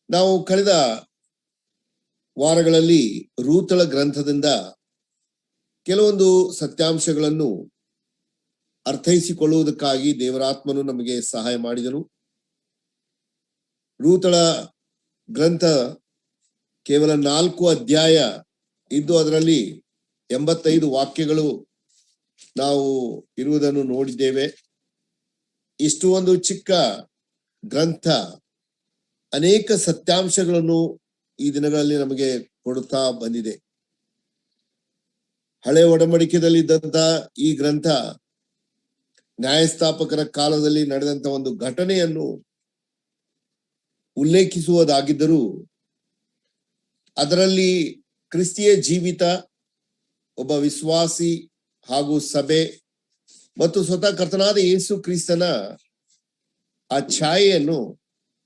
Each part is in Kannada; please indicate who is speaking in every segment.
Speaker 1: ನಾವು ಕಳೆದ ವಾರಗಳಲ್ಲಿ ರೂತಳ ಗ್ರಂಥದಿಂದ ಕೆಲವೊಂದು ಸತ್ಯಾಂಶಗಳನ್ನು ಅರ್ಥೈಸಿಕೊಳ್ಳುವುದಕ್ಕಾಗಿ ದೇವರಾತ್ಮನು ನಮಗೆ ಸಹಾಯ ಮಾಡಿದನು. ರೂತಳ ಗ್ರಂಥ ಕೇವಲ 4 ಅಧ್ಯಾಯ ಇದ್ದು ಅದರಲ್ಲಿ 85 ವಾಕ್ಯಗಳು ನಾವು ಇರುವುದನ್ನು ನೋಡಿದ್ದೇವೆ. ಇಷ್ಟು ಒಂದು ಚಿಕ್ಕ ಗ್ರಂಥ ಅನೇಕ ಸತ್ಯಾಂಶಗಳನ್ನು ಈ ದಿನಗಳಲ್ಲಿ ನಮಗೆ ಕೊಡುತ್ತಾ ಬಂದಿದೆ. ಹಳೆ ಒಡಂಬಡಿಕೆಯಲ್ಲಿದ್ದಂತ ಈ ಗ್ರಂಥ ನ್ಯಾಯಸ್ಥಾಪಕರ ಕಾಲದಲ್ಲಿ ನಡೆದಂತ ಒಂದು ಘಟನೆಯನ್ನು ಉಲ್ಲೇಖಿಸುವುದಾಗಿದ್ದರೂ ಅದರಲ್ಲಿ ಕ್ರಿಸ್ತಿಯ ಜೀವಿತ, ಒಬ್ಬ ವಿಶ್ವಾಸಿ ಹಾಗೂ ಸಭೆ ಮತ್ತು ಸ್ವತಃ ಕರ್ತನಾದ ಯೇಸು ಕ್ರಿಸ್ತನ ಆ ಛಾಯೆಯನ್ನು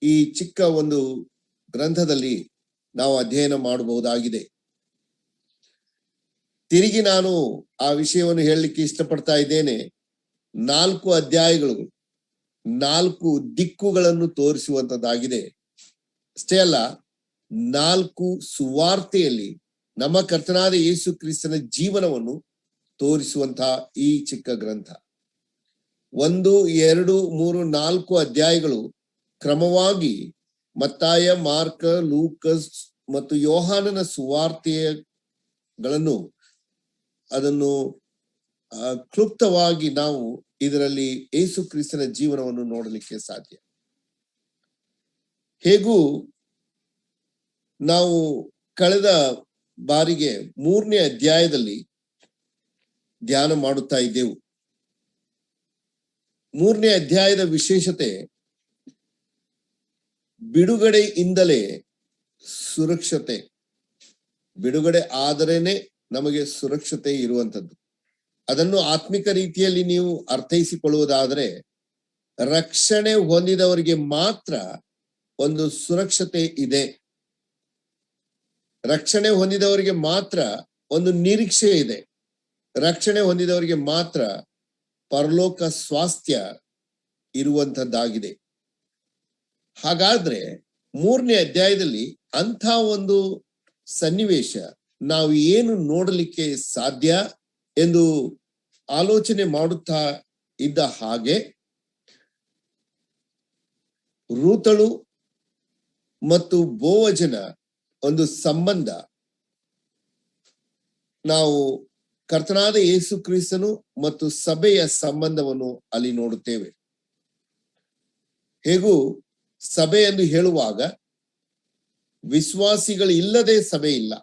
Speaker 1: ಈ ಚಿಕ್ಕ ಒಂದು ಗ್ರಂಥದಲ್ಲಿ ನಾವು ಅಧ್ಯಯನ ಮಾಡಬಹುದಾಗಿದೆ. ತಿರುಗಿ ನಾನು ಆ ವಿಷಯವನ್ನು ಹೇಳಲಿಕ್ಕೆ ಇಷ್ಟಪಡ್ತಾ ಇದ್ದೇನೆ. 4 ಅಧ್ಯಾಯಗಳು 4 ದಿಕ್ಕುಗಳನ್ನು ತೋರಿಸುವಂತದ್ದಾಗಿದೆ. ಅಷ್ಟೇ ಅಲ್ಲ, 4 ಸುವಾರ್ತೆಯಲ್ಲಿ ನಮ್ಮ ಕರ್ತನಾದ ಯೇಸು ಕ್ರಿಸ್ತನ ಜೀವನವನ್ನು ತೋರಿಸುವಂತಹ ಈ ಚಿಕ್ಕ ಗ್ರಂಥ 1, 2, 3, 4 ಅಧ್ಯಾಯಗಳು ಕ್ರಮವಾಗಿ ಮತ್ತಾಯ, ಮಾರ್ಕ, ಲೂಕಸ್ ಮತ್ತು ಯೋಹಾನನ ಸುವಾರ್ತೆಗಳನ್ನು ಅದನ್ನು ಕ್ಲುಪ್ತವಾಗಿ ನಾವು ಇದರಲ್ಲಿ ಯೇಸು ಕ್ರಿಸ್ತನ ಜೀವನವನ್ನು ನೋಡಲಿಕ್ಕೆ ಸಾಧ್ಯ. ಹೇಗೂ ನಾವು ಕಳೆದ ಬಾರಿಗೆ 3ನೇ ಅಧ್ಯಾಯದಲ್ಲಿ ಧ್ಯಾನ ಮಾಡುತ್ತಾ ಇದ್ದೆವು. 3ನೇ ಅಧ್ಯಾಯದ ವಿಶೇಷತೆ ಬಿಡುಗಡೆಯಿಂದಲೇ ಸುರಕ್ಷತೆ. ಬಿಡುಗಡೆ ಆದರೇನೆ ನಮಗೆ ಸುರಕ್ಷತೆ ಇರುವಂತದ್ದು. ಅದನ್ನು ಆತ್ಮಿಕ ರೀತಿಯಲ್ಲಿ ನೀವು ಅರ್ಥೈಸಿಕೊಳ್ಳುವುದಾದರೆ ರಕ್ಷಣೆ ಹೊಂದಿದವರಿಗೆ ಮಾತ್ರ ಒಂದು ಸುರಕ್ಷತೆ ಇದೆ. ರಕ್ಷಣೆ ಹೊಂದಿದವರಿಗೆ ಮಾತ್ರ ಒಂದು ನಿರೀಕ್ಷೆ ಇದೆ. ರಕ್ಷಣೆ ಹೊಂದಿದವರಿಗೆ ಮಾತ್ರ ಪರಲೋಕ ಸ್ವಾಸ್ಥ್ಯ ಇರುವಂತದ್ದಾಗಿದೆ. ಹಾಗಾದ್ರೆ 3ನೇ ಅಧ್ಯಾಯದಲ್ಲಿ ಅಂಥ ಒಂದು ಸನ್ನಿವೇಶ ನಾವು ಏನು ನೋಡಲಿಕ್ಕೆ ಸಾಧ್ಯ ಎಂದು ಆಲೋಚನೆ ಮಾಡುತ್ತಾ ಇದ್ದ ಹಾಗೆ ರೂತಳು ಮತ್ತು ಬೋವಜನ ಒಂದು ಸಂಬಂಧ ನಾವು ಕರ್ತನಾದ ಯೇಸು ಕ್ರಿಸ್ತನು ಮತ್ತು ಸಭೆಯ ಸಂಬಂಧವನ್ನು ಅಲ್ಲಿ ನೋಡುತ್ತೇವೆ. ಹೇಗೂ ಸಭೆ ಎಂದು ಹೇಳುವಾಗ ವಿಶ್ವಾಸಿಗಳು ಇಲ್ಲದೆ ಸಭೆ ಇಲ್ಲ.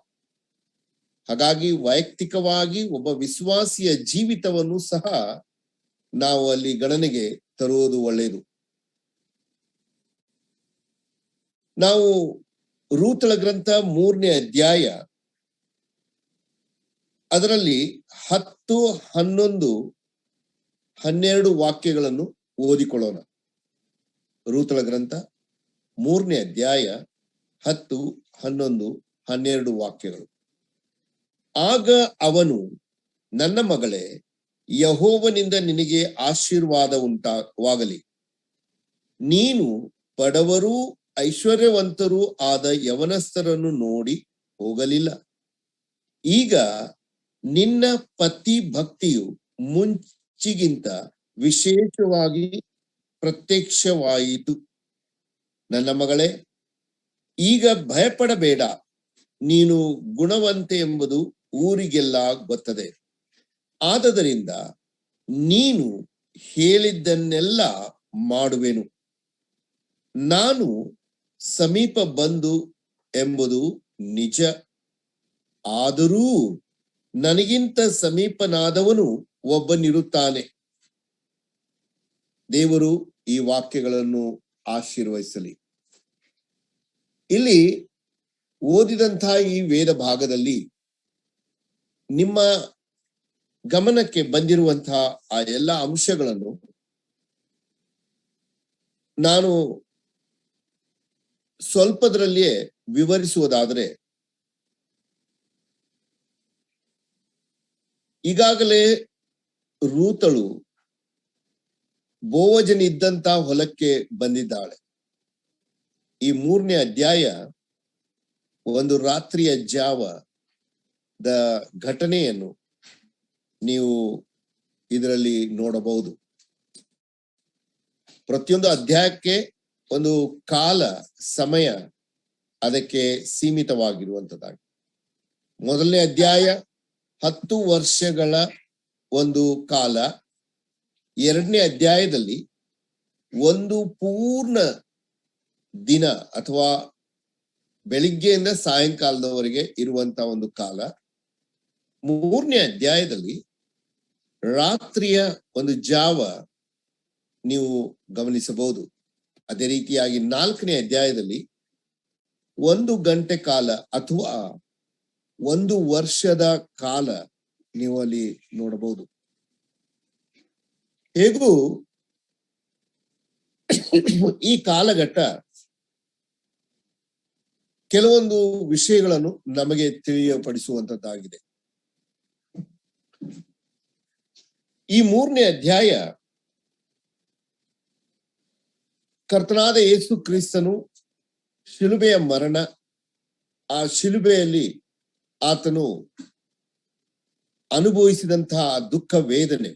Speaker 1: ಹಾಗಾಗಿ ವೈಯಕ್ತಿಕವಾಗಿ ಒಬ್ಬ ವಿಶ್ವಾಸಿಯ ಜೀವಿತವನ್ನು ಸಹ ನಾವು ಅಲ್ಲಿ ಗಣನೆಗೆ ತರುವುದು ಒಳ್ಳೆಯದು. ನಾವು ರೂತಳ ಗ್ರಂಥ 3ನೇ ಅಧ್ಯಾಯ ಅದರಲ್ಲಿ 10, 11, 12 ವಾಕ್ಯಗಳನ್ನು ಓದಿಕೊಳ್ಳೋಣ. ರೂತಳ ಗ್ರಂಥ 3ನೇ ಅಧ್ಯಾಯ 10, 11, 12 ವಾಕ್ಯಗಳು. ಆಗ ಅವನು, ನನ್ನ ಮಗಳೇ, ಯೆಹೋವನಿಂದ ನಿನಗೆ ಆಶೀರ್ವಾದ ಉಂಟಾಗಲಿ. ನೀನು ಬಡವರೂ ಐಶ್ವರ್ಯವಂತರೂ ಆದ ಯವನಸ್ಥರನ್ನು ನೋಡಿ ಹೋಗಲಿಲ್ಲ. ಈಗ ನಿನ್ನ ಪತಿ ಭಕ್ತಿಯು ಮುಂಚಿಗಿಂತ ವಿಶೇಷವಾಗಿ ಪ್ರತ್ಯಕ್ಷವಾಯಿತು. ನನ್ನ ಮಗಳೇ, ಈಗ ಭಯಪಡಬೇಡ. ನೀನು ಗುಣವಂತೆ ಎಂಬುದು ಊರಿಗೆಲ್ಲ ಗೊತ್ತದೆ. ಆದದರಿಂದ ನೀನು ಹೇಳಿದ್ದನ್ನೆಲ್ಲ ಮಾಡುವೆನು. ನಾನು ಸಮೀಪ ಬಂದು ಎಂಬುದು ನಿಜ. ಆದರೂ ನನಗಿಂತ ಸಮೀಪನಾದವನು ಒಬ್ಬನಿರುತ್ತಾನೆ. ದೇವರು ಈ ವಾಕ್ಯಗಳನ್ನು ಆಶೀರ್ವದಿಸಲಿ. ಇಲ್ಲಿ ಓದಿದಂತಹ ಈ ವೇದ ಭಾಗದಲ್ಲಿ ನಿಮ್ಮ ಗಮನಕ್ಕೆ ಬಂದಿರುವಂತಹ ಆ ಎಲ್ಲ ಅಂಶಗಳನ್ನು ನಾನು ಸ್ವಲ್ಪದರಲ್ಲಿಯೇ ವಿವರಿಸುವುದಾದರೆ, ಈಗಾಗಲೇ ರೂತಳು ಬೋವಜನ ಇದ್ದಂತ ಹೊಲಕ್ಕೆ ಬಂದಿದ್ದಾಳೆ. ಈ 3ನೇ ಅಧ್ಯಾಯ ಒಂದು ರಾತ್ರಿಯ ಜಾವದ ಘಟನೆಯನ್ನು ನೀವು ಇದರಲ್ಲಿ ನೋಡಬಹುದು. ಪ್ರತಿಯೊಂದು ಅಧ್ಯಾಯಕ್ಕೆ ಒಂದು ಕಾಲ ಸಮಯ ಅದಕ್ಕೆ ಸೀಮಿತವಾಗಿರುವಂತದ್ದಾಗಿ. 1ನೇ ಅಧ್ಯಾಯ 10 ವರ್ಷಗಳ ಒಂದು ಕಾಲ. 2ನೇ ಅಧ್ಯಾಯದಲ್ಲಿ ಒಂದು ಪೂರ್ಣ ದಿನ ಅಥವಾ ಬೆಳಿಗ್ಗೆಯಿಂದ ಸಾಯಂಕಾಲದವರೆಗೆ ಇರುವಂತಹ ಒಂದು ಕಾಲ. 3ನೇ ಅಧ್ಯಾಯದಲ್ಲಿ ರಾತ್ರಿಯ ಒಂದು ಜಾವ ನೀವು ಗಮನಿಸಬಹುದು. ಅದೇ ರೀತಿಯಾಗಿ 4ನೇ ಅಧ್ಯಾಯದಲ್ಲಿ 1 ಗಂಟೆ ಕಾಲ ಅಥವಾ 1 ವರ್ಷದ ಕಾಲ ನೀವು ಅಲ್ಲಿ ನೋಡಬಹುದು. ಹೇಗೂ ಈ ಕಾಲಘಟ್ಟ ಕೆಲವೊಂದು ವಿಷಯಗಳನ್ನು ನಮಗೆ ತಿಳಿಯಪಡಿಸುವಂತದ್ದಾಗಿದೆ. ಈ 3ನೇ ಅಧ್ಯಾಯ ಕರ್ತನಾದ ಯೇಸು ಕ್ರಿಸ್ತನು ಶಿಲುಬೆಯ ಮರಣ, ಆ ಶಿಲುಬೆಯಲ್ಲಿ ಆತನು ಅನುಭವಿಸಿದಂತಹ ದುಃಖ ವೇದನೆ,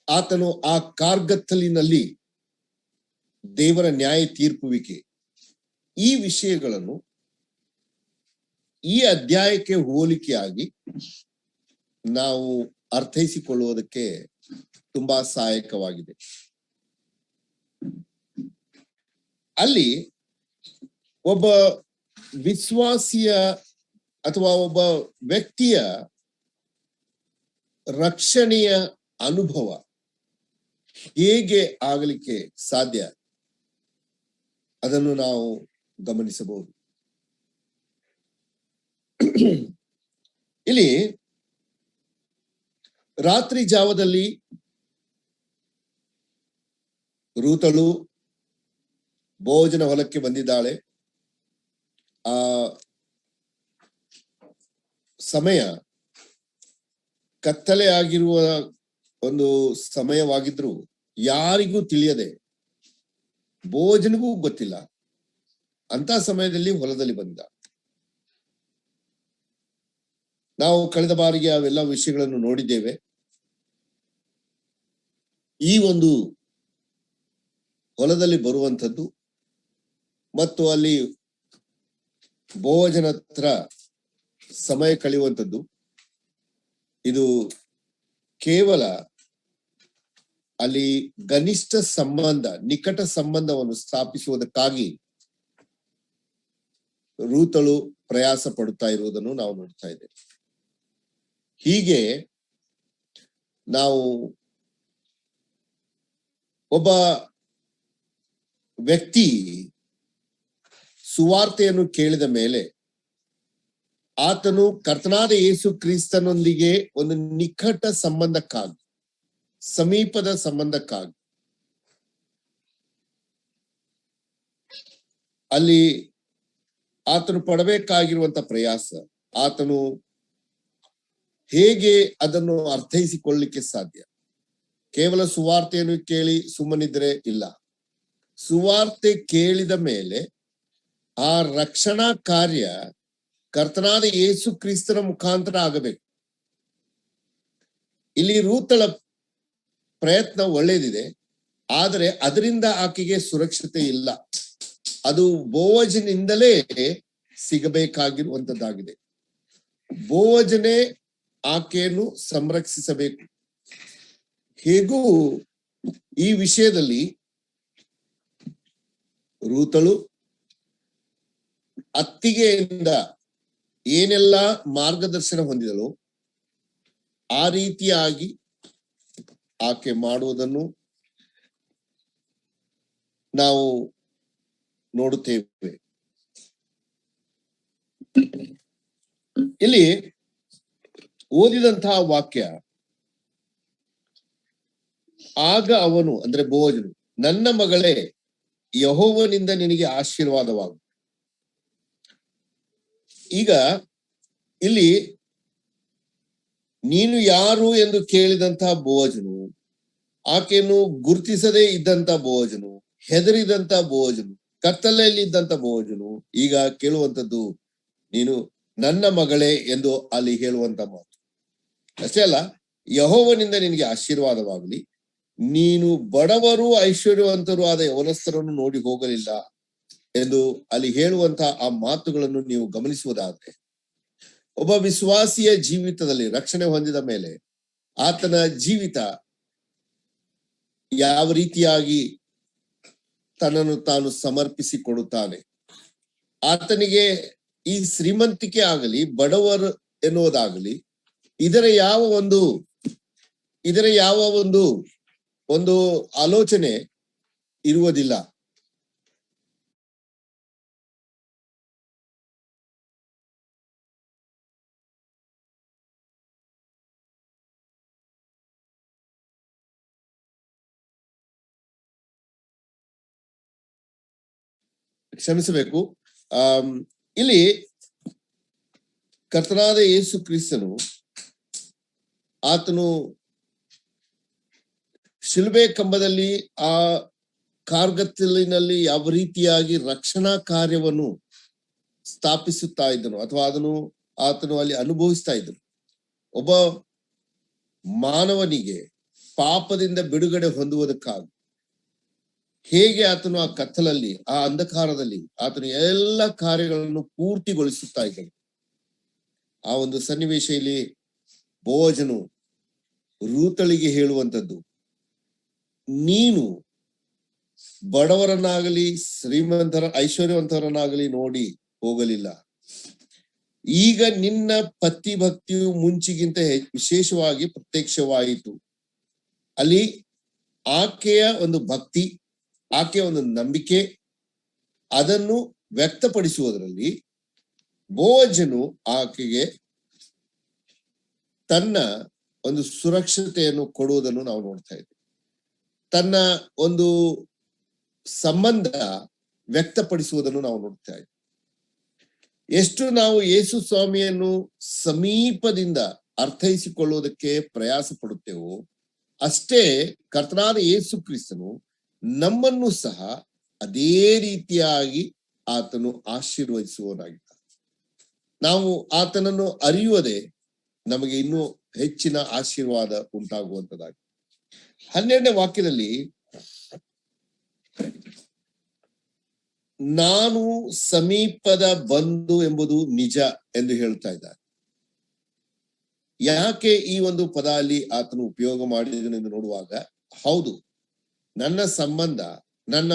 Speaker 1: ಆತನು ಆ ಕಾರ್ಗತ್ತಲಿನಲ್ಲಿ ದೇವರ ನ್ಯಾಯ ತೀರ್ಪುವಿಕೆ, ಈ ವಿಷಯಗಳನ್ನು ಈ ಅಧ್ಯಾಯಕ್ಕೆ ಹೋಲಿಕೆಯಾಗಿ ನಾವು ಅರ್ಥೈಸಿಕೊಳ್ಳುವುದಕ್ಕೆ ತುಂಬಾ ಸಹಾಯಕವಾಗಿದೆ. ಅಲ್ಲಿ ಒಬ್ಬ ವಿಶ್ವಾಸಿಯ ಅಥವಾ ಒಬ್ಬ ವ್ಯಕ್ತಿಯ ರಕ್ಷಣೆಯ ಅನುಭವ ಹೇಗೆ ಆಗಲಿಕ್ಕೆ ಸಾಧ್ಯ ಅದನ್ನು ನಾವು ಗಮನಿಸಬಹುದು. ಇಲ್ಲಿ ರಾತ್ರಿ ಜಾವದಲ್ಲಿ ರೂತಳು ಭೋಜನ ಹೊಲಕ್ಕೆ ಬಂದಿದ್ದಾಳೆ. ಆ ಸಮಯ ಕತ್ತಲೆ ಆಗಿರುವ ಒಂದು ಸಮಯವಾಗಿದ್ರು ಯಾರಿಗೂ ತಿಳಿಯದೆ, ಭೋಜನಿಗೂ ಗೊತ್ತಿಲ್ಲ, ಅಂತ ಸಮಯದಲ್ಲಿ ಹೊಲದಲ್ಲಿ ಬಂದ. ನಾವು ಕಳೆದ ಬಾರಿಗೆ ಅವೆಲ್ಲ ವಿಷಯಗಳನ್ನು ನೋಡಿದ್ದೇವೆ. ಈ ಒಂದು ಹೊಲದಲ್ಲಿ ಬರುವಂಥದ್ದು ಮತ್ತು ಅಲ್ಲಿ ಭೋಜನ ಹತ್ರ ಸಮಯ ಕಳೆಯುವಂಥದ್ದು, ಇದು ಕೇವಲ ಅಲ್ಲಿ ಗನಿಷ್ಠ ಸಂಬಂಧ, ನಿಕಟ ಸಂಬಂಧವನ್ನು ಸ್ಥಾಪಿಸುವುದಕ್ಕಾಗಿ ರೂತಳು ಪ್ರಯಾಸ ಪಡುತ್ತಾ ಇರುವುದನ್ನು ನಾವು ನೋಡ್ತಾ ಇದ್ದೇವೆ. ಹೀಗೆ ನಾವು ಒಬ್ಬ ವ್ಯಕ್ತಿ ಸುವಾರ್ತೆಯನ್ನು ಕೇಳಿದ ಮೇಲೆ ಆತನು ಕರ್ತನಾದ ಯೇಸು ಕ್ರಿಸ್ತನೊಂದಿಗೆ ಒಂದು ನಿಕಟ ಸಂಬಂಧಕ್ಕಾಗಿ, ಸಮೀಪದ ಸಂಬಂಧಕ್ಕಾಗಿ ಅಲ್ಲಿ ಆತನು ಪಡಬೇಕಾಗಿರುವಂತ ಪ್ರಯಾಸ, ಆತನು ಹೇಗೆ ಅದನ್ನು ಅರ್ಥೈಸಿಕೊಳ್ಳಲಿಕ್ಕೆ ಸಾಧ್ಯ? ಕೇವಲ ಸುವಾರ್ತೆಯನ್ನು ಕೇಳಿ ಸುಮ್ಮನಿದ್ರೆ ಇಲ್ಲ. ಸುವಾರ್ತೆ ಕೇಳಿದ ಮೇಲೆ ಆ ರಕ್ಷಣಾ ಕಾರ್ಯ ಕರ್ತನಾದ ಯೇಸು ಕ್ರಿಸ್ತನ ಮುಖಾಂತರ ಆಗಬೇಕು. ಇಲ್ಲಿ ರೂತಳ ಪ್ರಯತ್ನ ಒಳ್ಳೇದಿದೆ, ಆದರೆ ಅದರಿಂದ ಆಕೆಗೆ ಸುರಕ್ಷತೆ ಇಲ್ಲ. ಅದು ಬೋವಜನಿಂದಲೇ ಸಿಗಬೇಕಾಗಿರುವಂತದ್ದಾಗಿದೆ. ಬೋವಜನೆ ಆಕೆಯನ್ನು ಸಂರಕ್ಷಿಸಬೇಕು. ಹೇಗೂ ಈ ವಿಷಯದಲ್ಲಿ ರೂತಳು ಅತ್ತಿಗೆಯಿಂದ ಏನೆಲ್ಲ ಮಾರ್ಗದರ್ಶನ ಹೊಂದಿದಳು ಆ ರೀತಿಯಾಗಿ ಆಕೆ ಮಾಡುವುದನ್ನು ನಾವು ನೋಡುತ್ತೇವೆ. ಇಲ್ಲಿ ಓದಿದಂತಹ ವಾಕ್ಯ, ಆಗ ಅವನು ಅಂದ್ರೆ ಬೋವಜನು, ನನ್ನ ಮಗಳೇ, ಯೆಹೋವನಿಂದ ನಿನಗೆ ಆಶೀರ್ವಾದವಾಗು. ಈಗ ಇಲ್ಲಿ ನೀನು ಯಾರು ಎಂದು ಕೇಳಿದಂತಹ ಬೋವಜನು, ಆಕೆಯನ್ನು ಗುರುತಿಸದೇ ಇದ್ದಂತ ಬೋವಜನು ಹೆದರಿದಂತ ಬೋಜನು, ಕತ್ತಲೆಯಲ್ಲಿ ಇದ್ದಂತ ಬೋಜನು ಈಗ ಕೇಳುವಂತದ್ದು, ನೀನು ನನ್ನ ಮಗಳೇ ಎಂದು ಅಲ್ಲಿ ಹೇಳುವಂತ ಮಾತು. ಅಷ್ಟೇ ಅಲ್ಲ, ಯೆಹೋವನಿಂದ ನಿನಗೆ ಆಶೀರ್ವಾದವಾಗಲಿ, ನೀನು ಬಡವರು ಐಶ್ವರ್ಯವಂತರು ಆದ ಯವನಸ್ಥರನ್ನು ನೋಡಿ ಹೋಗಲಿಲ್ಲ ಎಂದು ಅಲ್ಲಿ ಹೇಳುವಂತಹ ಆ ಮಾತುಗಳನ್ನು ನೀವು ಗಮನಿಸುವುದಾದ್ರೆ, ಒಬ್ಬ ವಿಶ್ವಾಸಿಯ ಜೀವಿತದಲ್ಲಿ ರಕ್ಷಣೆ ಹೊಂದಿದ ಮೇಲೆ ಆತನ ಜೀವಿತ ಯಾವ ರೀತಿಯಾಗಿ ತನ್ನನ್ನು ತಾನು ಸಮರ್ಪಿಸಿಕೊಡುತ್ತಾನೆ. ಆತನಿಗೆ ಈ ಶ್ರೀಮಂತಿಕೆ ಆಗಲಿ, ಬಡವರು ಎನ್ನುವುದಾಗಲಿ, ಇದರ ಯಾವ ಒಂದು ಆಲೋಚನೆ ಇರುವುದಿಲ್ಲ. ಕ್ಷಮಿಸಬೇಕು. ಇಲ್ಲಿ ಕರ್ತನಾದ ಯೇಸು ಕ್ರಿಸ್ತನು ಆತನು ಶಿಲುಬೆ ಕಂಬದಲ್ಲಿ ಆ ಕಾರ್ಗತ್ತಲಿನಲ್ಲಿ ಯಾವ ರೀತಿಯಾಗಿ ರಕ್ಷಣಾ ಕಾರ್ಯವನ್ನು ಸ್ಥಾಪಿಸುತ್ತಾ ಇದ್ದನು ಅಥವಾ ಆತನು ಅಲ್ಲಿ ಅನುಭವಿಸ್ತಾ ಇದ್ದನು. ಒಬ್ಬ ಮಾನವನಿಗೆ ಪಾಪದಿಂದ ಬಿಡುಗಡೆ ಹೊಂದುವುದಕ್ಕಾಗಿ ಹೇಗೆ ಆತನು ಆ ಕತ್ತಲಲ್ಲಿ, ಆ ಅಂಧಕಾರದಲ್ಲಿ ಆತನು ಎಲ್ಲ ಕಾರ್ಯಗಳನ್ನು ಪೂರ್ತಿಗೊಳಿಸುತ್ತಾ ಇದ್ದನು. ಆ ಒಂದು ಸನ್ನಿವೇಶ ಇಲ್ಲಿ ಬೋವಜನು ರೂತಳಿಗೆ ಹೇಳುವಂಥದ್ದು, ನೀನು ಬಡವರನ್ನಾಗಲಿ ಐಶ್ವರ್ಯವಂತರನ್ನಾಗಲಿ ನೋಡಿ ಹೋಗಲಿಲ್ಲ. ಈಗ ನಿನ್ನ ಪತಿ ಭಕ್ತಿಯು ಮುಂಚಿಗಿಂತ ವಿಶೇಷವಾಗಿ ಪ್ರತ್ಯಕ್ಷವಾಯಿತು. ಅಲ್ಲಿ ಆಕೆಯ ಒಂದು ಭಕ್ತಿ, ಆಕೆಯ ಒಂದು ನಂಬಿಕೆ, ಅದನ್ನು ವ್ಯಕ್ತಪಡಿಸುವುದರಲ್ಲಿ ಬೋವಜನು ಆಕೆಗೆ ತನ್ನ ಒಂದು ಸುರಕ್ಷತೆಯನ್ನು ಕೊಡುವುದನ್ನು ನಾವು ನೋಡ್ತಾ ಇದ್ದೇವೆ. ತನ್ನ ಒಂದು ಸಂಬಂಧ ವ್ಯಕ್ತಪಡಿಸುವುದನ್ನು ನಾವು ನೋಡ್ತಾ ಇದ್ದೇವೆ. ಎಷ್ಟು ನಾವು ಯೇಸು ಸ್ವಾಮಿಯನ್ನು ಸಮೀಪದಿಂದ ಅರ್ಥೈಸಿಕೊಳ್ಳುವುದಕ್ಕೆ ಪ್ರಯಾಸ ಪಡುತ್ತೇವೋ, ಅಷ್ಟೇ ಕರ್ತನಾದ ಯೇಸು ಕ್ರಿಸ್ತನು ನಮ್ಮನ್ನು ಸಹ ಅದೇ ರೀತಿಯಾಗಿ ಆತನು ಆಶೀರ್ವದಿಸುವವನಾಗಿದ್ದಾನೆ. ನಾವು ಆತನನ್ನು ಅರಿಯುವುದೇ ನಮಗೆ ಇನ್ನೂ ಹೆಚ್ಚಿನ ಆಶೀರ್ವಾದ ಉಂಟಾಗುವಂತದಾಗಿ. 12ನೇ ವಾಕ್ಯದಲ್ಲಿ, ನಾನು ಸಮೀಪದ ಬಂಧು ಎಂಬುದು ನಿಜ ಎಂದು ಹೇಳ್ತಾ ಇದ್ದಾರೆ. ಯಾಕೆ ಈ ಒಂದು ಪದ ಅಲ್ಲಿ ಆತನು ಉಪಯೋಗ ಮಾಡಿದನು ಎಂದು ನೋಡುವಾಗ, ಹೌದು, ನನ್ನ ಸಂಬಂಧ, ನನ್ನ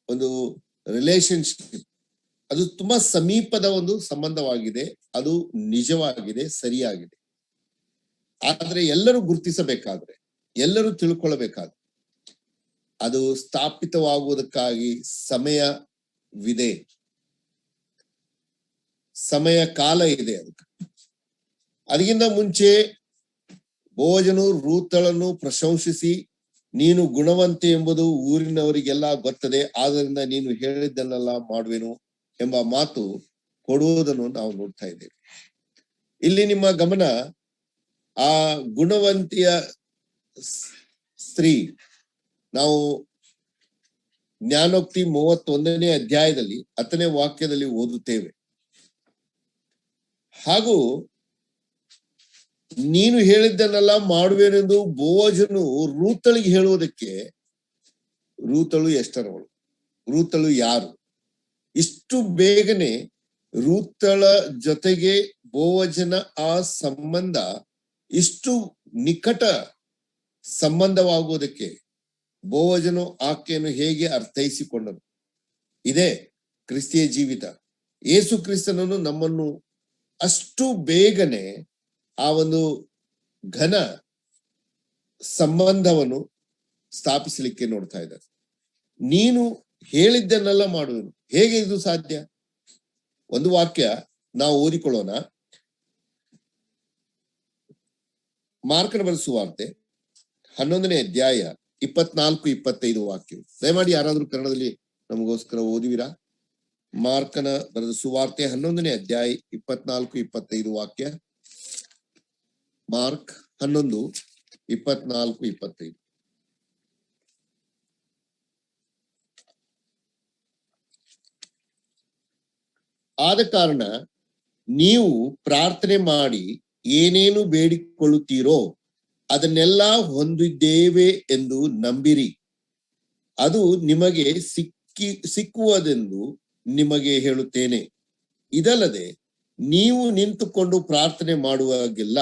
Speaker 1: ಒಂದು ರಿಲೇಶನ್ಶಿಪ್ ಅದು ತುಂಬಾ ಸಮೀಪದ ಒಂದು ಸಂಬಂಧವಾಗಿದೆ, ಅದು ನಿಜವಾಗಿದೆ, ಸರಿಯಾಗಿದೆ. ಆದ್ರೆ ಎಲ್ಲರೂ ಗುರುತಿಸಬೇಕಾದ್ರೆ, ಎಲ್ಲರೂ ತಿಳ್ಕೊಳ್ಳಬೇಕಾದ್ರೆ, ಅದು ಸ್ಥಾಪಿತವಾಗುವುದಕ್ಕಾಗಿ ಸಮಯವಿದೆ, ಸಮಯ ಕಾಲ ಇದೆ. ಅದಕ್ಕಿಂತ ಮುಂಚೆ ಬೋವಜನು ರೂತಳನ್ನು ಪ್ರಶಂಸಿಸಿ, ನೀನು ಗುಣವಂತೆ ಎಂಬುದು ಊರಿನವರಿಗೆಲ್ಲ ಗೊತ್ತದೆ, ಆದ್ದರಿಂದ ನೀನು ಹೇಳಿದ್ದನ್ನೆಲ್ಲ ಮಾಡುವೆನು ಎಂಬ ಮಾತು ಕೊಡುವುದನ್ನು ನಾವು ನೋಡ್ತಾ ಇದ್ದೇವೆ. ಇಲ್ಲಿ ನಿಮ್ಮ ಗಮನ ಆ ಗುಣವಂತಿಯ ಸ್ತ್ರೀ, ನಾವು ಜ್ಞಾನೋಕ್ತಿ 31ನೇ ಅಧ್ಯಾಯದಲ್ಲಿ 10ನೇ ವಾಕ್ಯದಲ್ಲಿ ಓದುತ್ತೇವೆ. ಹಾಗೂ ನೀನು ಹೇಳಿದ್ದನ್ನೆಲ್ಲ ಮಾಡುವೇನೆಂದು ಬೋವಜನು ರೂತಳಿಗೆ ಹೇಳುವುದಕ್ಕೆ, ರೂತಳು ಎಷ್ಟರವಳು? ರೂತಳು ಯಾರು? ಇಷ್ಟು ಬೇಗನೆ ರೂತಳ ಜೊತೆಗೆ ಬೋವಜನ ಆ ಸಂಬಂಧ ಇಷ್ಟು ನಿಕಟ ಸಂಬಂಧವಾಗುವುದಕ್ಕೆ ಬೋವಜನು ಆಕೆಯನ್ನು ಹೇಗೆ ಅರ್ಥೈಸಿಕೊಂಡನು? ಇದೇ ಕ್ರಿಸ್ತಿಯ ಜೀವಿತ. ಯೇಸು ಕ್ರಿಸ್ತನನ್ನು ನಮ್ಮನ್ನು ಅಷ್ಟು ಬೇಗನೆ ಆ ಒಂದು ಘನ ಸಂಬಂಧವನ್ನು ಸ್ಥಾಪಿಸಲಿಕ್ಕೆ ನೋಡ್ತಾ ಇದ್ದಾರೆ. ನೀನು ಹೇಳಿದ್ದನ್ನೆಲ್ಲ ಮಾಡುವೆನು. ಹೇಗೆ ಇದು ಸಾಧ್ಯ? ಒಂದು ವಾಕ್ಯ ನಾವು ಓದಿಕೊಳ್ಳೋಣ. ಮಾರ್ಕನ ಬರೆದ ಸುವಾರ್ತೆ 11ನೇ ಅಧ್ಯಾಯ 24-25 ವಾಕ್ಯ. ದಯಮಾಡಿ ಯಾರಾದ್ರೂ ಕನ್ನಡದಲ್ಲಿ ನಮಗೋಸ್ಕರ ಓದಿವಿರಾ? ಮಾರ್ಕನ ಬರೆದ ಸುವಾರ್ತೆ 11ನೇ ಅಧ್ಯಾಯ 24-25 ವಾಕ್ಯ. ಮಾರ್ಕ್ 11:24-25. ಆದ ಕಾರಣ ನೀವು ಪ್ರಾರ್ಥನೆ ಮಾಡಿ ಏನೇನು ಬೇಡಿಕೊಳ್ಳುತ್ತೀರೋ ಅದನ್ನೆಲ್ಲ ಹೊಂದಿದ್ದೇವೆ ಎಂದು ನಂಬಿರಿ, ಅದು ನಿಮಗೆ ಸಿಕ್ಕುವುದೆಂದು ನಿಮಗೆ ಹೇಳುತ್ತೇನೆ. ಇದಲ್ಲದೆ ನೀವು ನಿಂತುಕೊಂಡು ಪ್ರಾರ್ಥನೆ ಮಾಡುವಾಗೆಲ್ಲ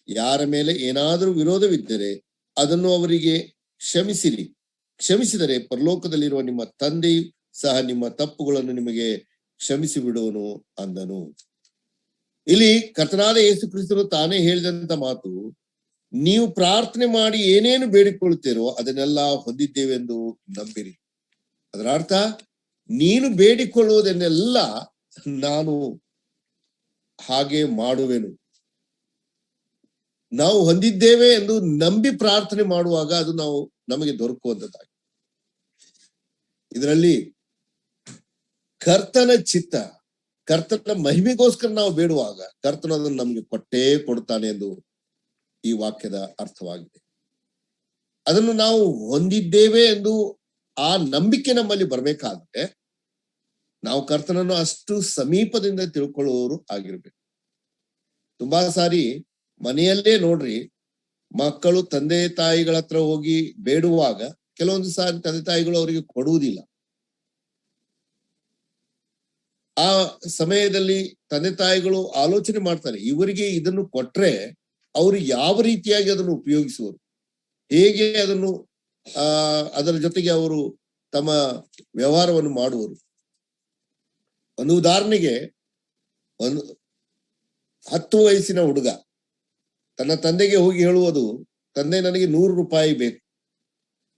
Speaker 1: ಯಾರ ಮೇಲೆ ಏನಾದರೂ ವಿರೋಧವಿದ್ದರೆ ಅದನ್ನು ಅವರಿಗೆ ಕ್ಷಮಿಸಿದರೆ ಪರಲೋಕದಲ್ಲಿರುವ ನಿಮ್ಮ ತಂದೆಯು ಸಹ ನಿಮ್ಮ ತಪ್ಪುಗಳನ್ನು ನಿಮಗೆ ಕ್ಷಮಿಸಿ ಬಿಡುವನು ಅಂದನು. ಇಲ್ಲಿ ಕರ್ತನಾದ ಯೇಸು ಕ್ರಿಸ್ತನು ತಾನೇ ಹೇಳಿದಂತ ಮಾತು, ನೀವು ಪ್ರಾರ್ಥನೆ ಮಾಡಿ ಏನೇನು ಬೇಡಿಕೊಳ್ಳುತ್ತೀರೋ ಅದನ್ನೆಲ್ಲ ಹೊಂದಿದ್ದೇವೆಂದು ನಂಬಿರಿ. ಅದರ ಅರ್ಥ, ನೀನು ಬೇಡಿಕೊಳ್ಳುವುದನ್ನೆಲ್ಲ ನಾನು ಹಾಗೆ ಮಾಡುವೆನು. ನಾವು ಹೊಂದಿದ್ದೇವೆ ಎಂದು ನಂಬಿ ಪ್ರಾರ್ಥನೆ ಮಾಡುವಾಗ ಅದು ನಮಗೆ ದೊರಕುವಂತದ್ದಾಗಿ. ಇದರಲ್ಲಿ ಕರ್ತನ ಚಿತ್ತ, ಕರ್ತನ ಮಹಿಮೆಗೋಸ್ಕರ ನಾವು ಬೇಡುವಾಗ ಕರ್ತನ ಅದನ್ನು ನಮಗೆ ಕೊಟ್ಟೇ ಕೊಡ್ತಾನೆ ಎಂದು ಈ ವಾಕ್ಯದ ಅರ್ಥವಾಗಿದೆ. ಅದನ್ನು ನಾವು ಹೊಂದಿದ್ದೇವೆ ಎಂದು ಆ ನಂಬಿಕೆ ನಮ್ಮಲ್ಲಿ ಬರ್ಬೇಕಾದ್ರೆ ನಾವು ಕರ್ತನನ್ನು ಅಷ್ಟು ಸಮೀಪದಿಂದ ತಿಳ್ಕೊಳ್ಳುವವರು ಆಗಿರ್ಬೇಕು. ತುಂಬಾ ಸಾರಿ ಮನೆಯಲ್ಲೇ ನೋಡ್ರಿ, ಮಕ್ಕಳು ತಂದೆ ತಾಯಿಗಳ ಹತ್ರ ಹೋಗಿ ಬೇಡುವಾಗ ಕೆಲವೊಂದು ಸಾರಿ ತಂದೆ ತಾಯಿಗಳು ಅವರಿಗೆ ಕೊಡುವುದಿಲ್ಲ. ಆ ಸಮಯದಲ್ಲಿ ತಂದೆ ತಾಯಿಗಳು ಆಲೋಚನೆ ಮಾಡ್ತಾರೆ, ಇವರಿಗೆ ಇದನ್ನು ಕೊಟ್ರೆ ಅವರು ಯಾವ ರೀತಿಯಾಗಿ ಅದನ್ನು ಉಪಯೋಗಿಸುವರು, ಹೇಗೆ ಅದನ್ನು ಅದರ ಜೊತೆಗೆ ಅವರು ತಮ್ಮ ವ್ಯವಹಾರವನ್ನು ಮಾಡುವರು. ಒಂದು ಉದಾಹರಣೆಗೆ, 10 ವಯಸ್ಸಿನ ಹುಡುಗ ತನ್ನ ತಂದೆಗೆ ಹೋಗಿ ಹೇಳುವುದು, ತಂದೆ ನನಗೆ 100 ರೂಪಾಯಿ ಬೇಕು.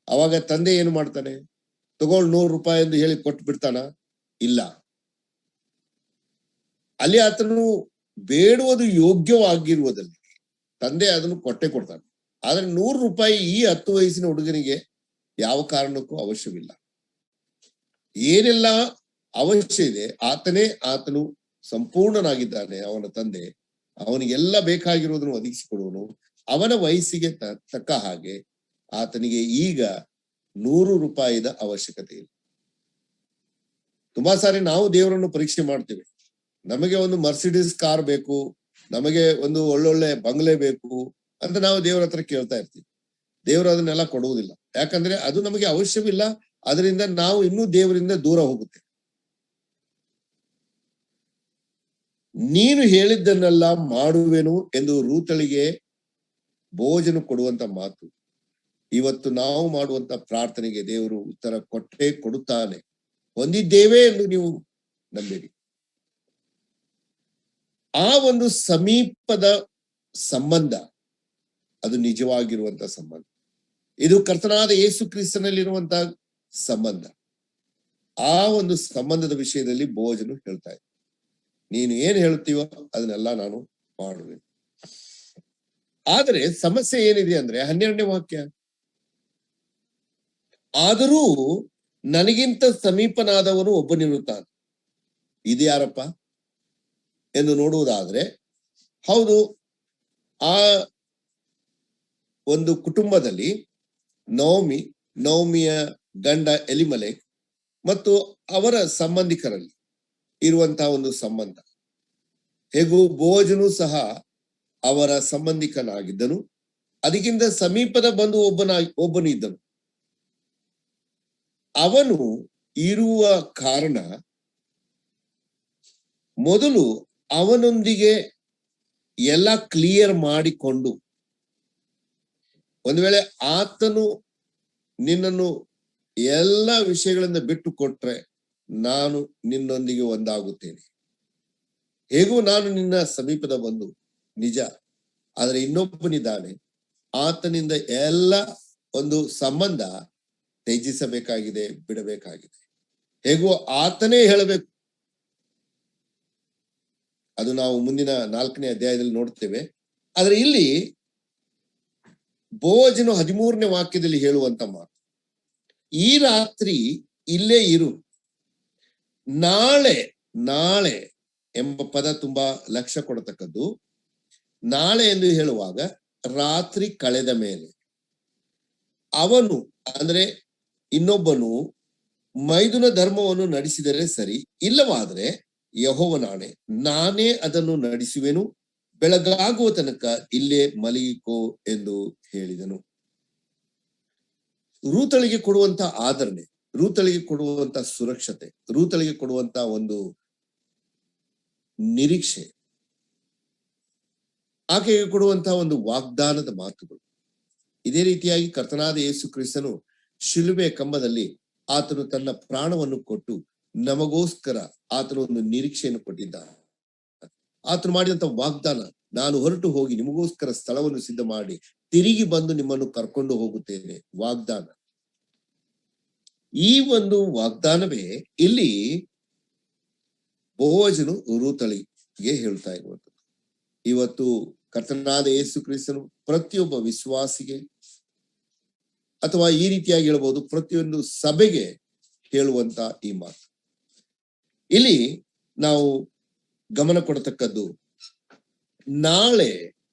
Speaker 1: ಅವಾಗ ತಂದೆ ಏನು ಮಾಡ್ತಾನೆ? ತಗೊಳ್ 100 ರೂಪಾಯಿ ಎಂದು ಹೇಳಿ ಕೊಟ್ಟು ಬಿಡ್ತಾನ? ಇಲ್ಲ. ಅಲ್ಲಿ ಆತನು ಬೇಡುವುದು ಯೋಗ್ಯವಾಗಿರುವುದಲ್ಲಿ ತಂದೆ ಅದನ್ನು ಕೊಟ್ಟೆ ಕೊಡ್ತಾನೆ. ಆದ್ರೆ 100 ರೂಪಾಯಿ ಈ 10 ವಯಸ್ಸಿನ ಹುಡುಗನಿಗೆ ಯಾವ ಕಾರಣಕ್ಕೂ ಅವಶ್ಯವಿಲ್ಲ. ಏನೆಲ್ಲ ಅವಶ್ಯ ಇದೆ ಆತನು ಸಂಪೂರ್ಣನಾಗಿದ್ದಾನೆ. ಅವನ ತಂದೆ ಅವನಿಗೆಲ್ಲ ಬೇಕಾಗಿರುವುದನ್ನು ಒದಗಿಸಿಕೊಡುವನು. ಅವನ ವಯಸ್ಸಿಗೆ ತಕ್ಕ ಹಾಗೆ ಆತನಿಗೆ ಈಗ 100 ರೂಪಾಯಿದ ಅವಶ್ಯಕತೆ ಇಲ್ಲ. ತುಂಬಾ ಸಾರಿ ನಾವು ದೇವರನ್ನು ಪರೀಕ್ಷೆ ಮಾಡ್ತೇವೆ. ನಮಗೆ ಒಂದು ಮರ್ಸಿಡೀಸ್ ಕಾರ್ ಬೇಕು, ನಮಗೆ ಒಂದು ಒಳ್ಳೊಳ್ಳೆ ಬಂಗ್ಲೆ ಬೇಕು ಅಂತ ನಾವು ದೇವರ ಹತ್ರ ಕೇಳ್ತಾ ಇರ್ತೀವಿ. ದೇವರು ಅದನ್ನೆಲ್ಲ ಕೊಡುವುದಿಲ್ಲ. ಯಾಕಂದ್ರೆ ಅದು ನಮಗೆ ಅವಶ್ಯವಿಲ್ಲ. ಅದರಿಂದ ನಾವು ಇನ್ನೂ ದೇವರಿಂದ ದೂರ ಹೋಗುತ್ತೆ. ನೀನು ಹೇಳಿದ್ದನ್ನೆಲ್ಲ ಮಾಡುವೆನು ಎಂದು ರೂತಳಿಗೆ ಭೋಜನ ಕೊಡುವಂತ ಮಾತು. ಇವತ್ತು ನಾವು ಮಾಡುವಂತ ಪ್ರಾರ್ಥನೆಗೆ ದೇವರು ಉತ್ತರ ಕೊಟ್ಟೇ ಕೊಡುತ್ತಾನೆ. ಹೊಂದಿದ್ದೇವೆ ಎಂದು ನೀವು ನಂಬಿರಿ. ಆ ಒಂದು ಸಮೀಪದ ಸಂಬಂಧ ಅದು ನಿಜವಾಗಿರುವಂತ ಸಂಬಂಧ. ಇದು ಕರ್ತನಾದ ಯೇಸು ಕ್ರಿಸ್ತನಲ್ಲಿರುವಂತ ಸಂಬಂಧ. ಆ ಒಂದು ಸಂಬಂಧದ ವಿಷಯದಲ್ಲಿ ಬೋಜನು ಹೇಳ್ತಾ ಇದ್ದ, ನೀನು ಏನ್ ಹೇಳ್ತೀವೋ ಅದನ್ನೆಲ್ಲ ನಾನು ಮಾಡುವೆ. ಆದರೆ ಸಮಸ್ಯೆ ಏನಿದೆ ಅಂದ್ರೆ 12ನೇ ವಾಕ್ಯ, ಆದರೂ ನನಗಿಂತ ಸಮೀಪನಾದವನು ಒಬ್ಬನಿರುತ್ತಾನೆ. ಇದು ಯಾರಪ್ಪ ಎಂದು ನೋಡುವುದಾದ್ರೆ, ಹೌದು, ಆ ಒಂದು ಕುಟುಂಬದಲ್ಲಿ ನೌಮಿಯ ಗಂಡ ಎಲಿಮಲೆಕ್ ಮತ್ತು ಅವರ ಸಂಬಂಧಿಕರಲ್ಲಿ ಇರುವಂತಹ ಒಂದು ಸಂಬಂಧ. ಹೇಗೂ ಬೋಜನು ಸಹ ಅವರ ಸಂಬಂಧಿಕನಾಗಿದ್ದನು. ಅದಕ್ಕಿಂತ ಸಮೀಪದ ಬಂಧು ಒಬ್ಬನು ಇದ್ದನು. ಅವನು ಇರುವ ಕಾರಣ ಮೊದಲು ಅವನೊಂದಿಗೆ ಎಲ್ಲ ಕ್ಲಿಯರ್ ಮಾಡಿಕೊಂಡು, ಒಂದು ವೇಳೆ ಆತನು ನಿನ್ನನ್ನು ಎಲ್ಲ ವಿಷಯಗಳಿಂದ ಬಿಟ್ಟು ಕೊಟ್ರೆ ನಾನು ನಿನ್ನೊಂದಿಗೆ ಒಂದಾಗುತ್ತೇನೆ. ಹೇಗೂ ನಾನು ನಿನ್ನ ಸಮೀಪದ ಬಂಧು ನಿಜ, ಆದ್ರೆ ಇನ್ನೊಬ್ಬನಿದ್ದಾನೆ, ಆತನಿಂದ ಎಲ್ಲ ಒಂದು ಸಂಬಂಧ ತ್ಯಜಿಸಬೇಕಾಗಿದೆ, ಬಿಡಬೇಕಾಗಿದೆ. ಹೇಗೂ ಆತನೇ ಹೇಳಬೇಕು. ಅದು ನಾವು ಮುಂದಿನ 4ನೇ ಅಧ್ಯಾಯದಲ್ಲಿ ನೋಡ್ತೇವೆ. ಆದ್ರೆ ಇಲ್ಲಿ ಬೋಜನು 13ನೇ ವಾಕ್ಯದಲ್ಲಿ ಹೇಳುವಂತ ಮಾತು, ಈ ರಾತ್ರಿ ಇಲ್ಲೇ ಇರು, ನಾಳೆ ಎಂಬ ಪದ ತುಂಬಾ ಲಕ್ಷ್ಯ ಕೊಡತಕ್ಕದ್ದು. ನಾಳೆ ಎಂದು ಹೇಳುವಾಗ ರಾತ್ರಿ ಕಳೆದ ಮೇಲೆ ಅವನು ಅಂದ್ರೆ ಇನ್ನೊಬ್ಬನು ಮೈದುನ ಧರ್ಮವನ್ನು ನಡೆಸಿದರೆ ಸರಿ, ಇಲ್ಲವಾದ್ರೆ ಯೆಹೋವನಾಣೆ, ನಾನೇ ಅದನ್ನು ನಡೆಸುವೆನು, ಬೆಳಗಾಗುವ ತನಕ ಇಲ್ಲೇ ಮಲಗಿಕೋ ಎಂದು ಹೇಳಿದನು. ರೂತಳಿಗೆ ಕೊಡುವಂತ ಆದರಣೆ, ರೂತಳಿಗೆ ಕೊಡುವಂತ ಸುರಕ್ಷತೆ, ರೂತಳಿಗೆ ಕೊಡುವಂತ ಒಂದು ನಿರೀಕ್ಷೆ, ಆಕೆಗೆ ಕೊಡುವಂತಹ ಒಂದು ವಾಗ್ದಾನದ ಮಾತುಗಳು. ಇದೇ ರೀತಿಯಾಗಿ ಕರ್ತನಾದ ಯೇಸು ಕ್ರಿಸ್ತನು ಶಿಲುಬೆ ಕಂಬದಲ್ಲಿ ಆತನು ತನ್ನ ಪ್ರಾಣವನ್ನು ಕೊಟ್ಟು ನಮಗೋಸ್ಕರ ಆತನು ಒಂದು ನಿರೀಕ್ಷೆಯನ್ನು ಕೊಟ್ಟಿದ್ದಾನೆ. ಆತನು ಮಾಡಿದಂತ ವಾಗ್ದಾನ, ನಾನು ಹೊರಟು ಹೋಗಿ ನಿಮಗೋಸ್ಕರ ಸ್ಥಳವನ್ನು ಸಿದ್ಧ ಮಾಡಿ ತಿರುಗಿ ಬಂದು ನಿಮ್ಮನ್ನು ಕರ್ಕೊಂಡು ಹೋಗುತ್ತೇನೆ, ವಾಗ್ದಾನ. ಈ ಒಂದು ವಾಗ್ದಾನವೇ ಇಲ್ಲಿ ಬೋವಜನು ರೂತಳಿಗೆ ಹೇಳ್ತಾ ಇರುವಂಥದ್ದು. ಇವತ್ತು ಕರ್ತನಾದ ಯೇಸು ಕ್ರಿಸ್ತನು ಪ್ರತಿಯೊಬ್ಬ ವಿಶ್ವಾಸಿಗೆ ಅಥವಾ ಈ ರೀತಿಯಾಗಿ ಹೇಳ್ಬೋದು ಪ್ರತಿಯೊಂದು ಸಭೆಗೆ ಹೇಳುವಂತ ಈ ಮಾತು. ಇಲ್ಲಿ ನಾವು ಗಮನ ಕೊಡತಕ್ಕದ್ದು, ನಾಳೆ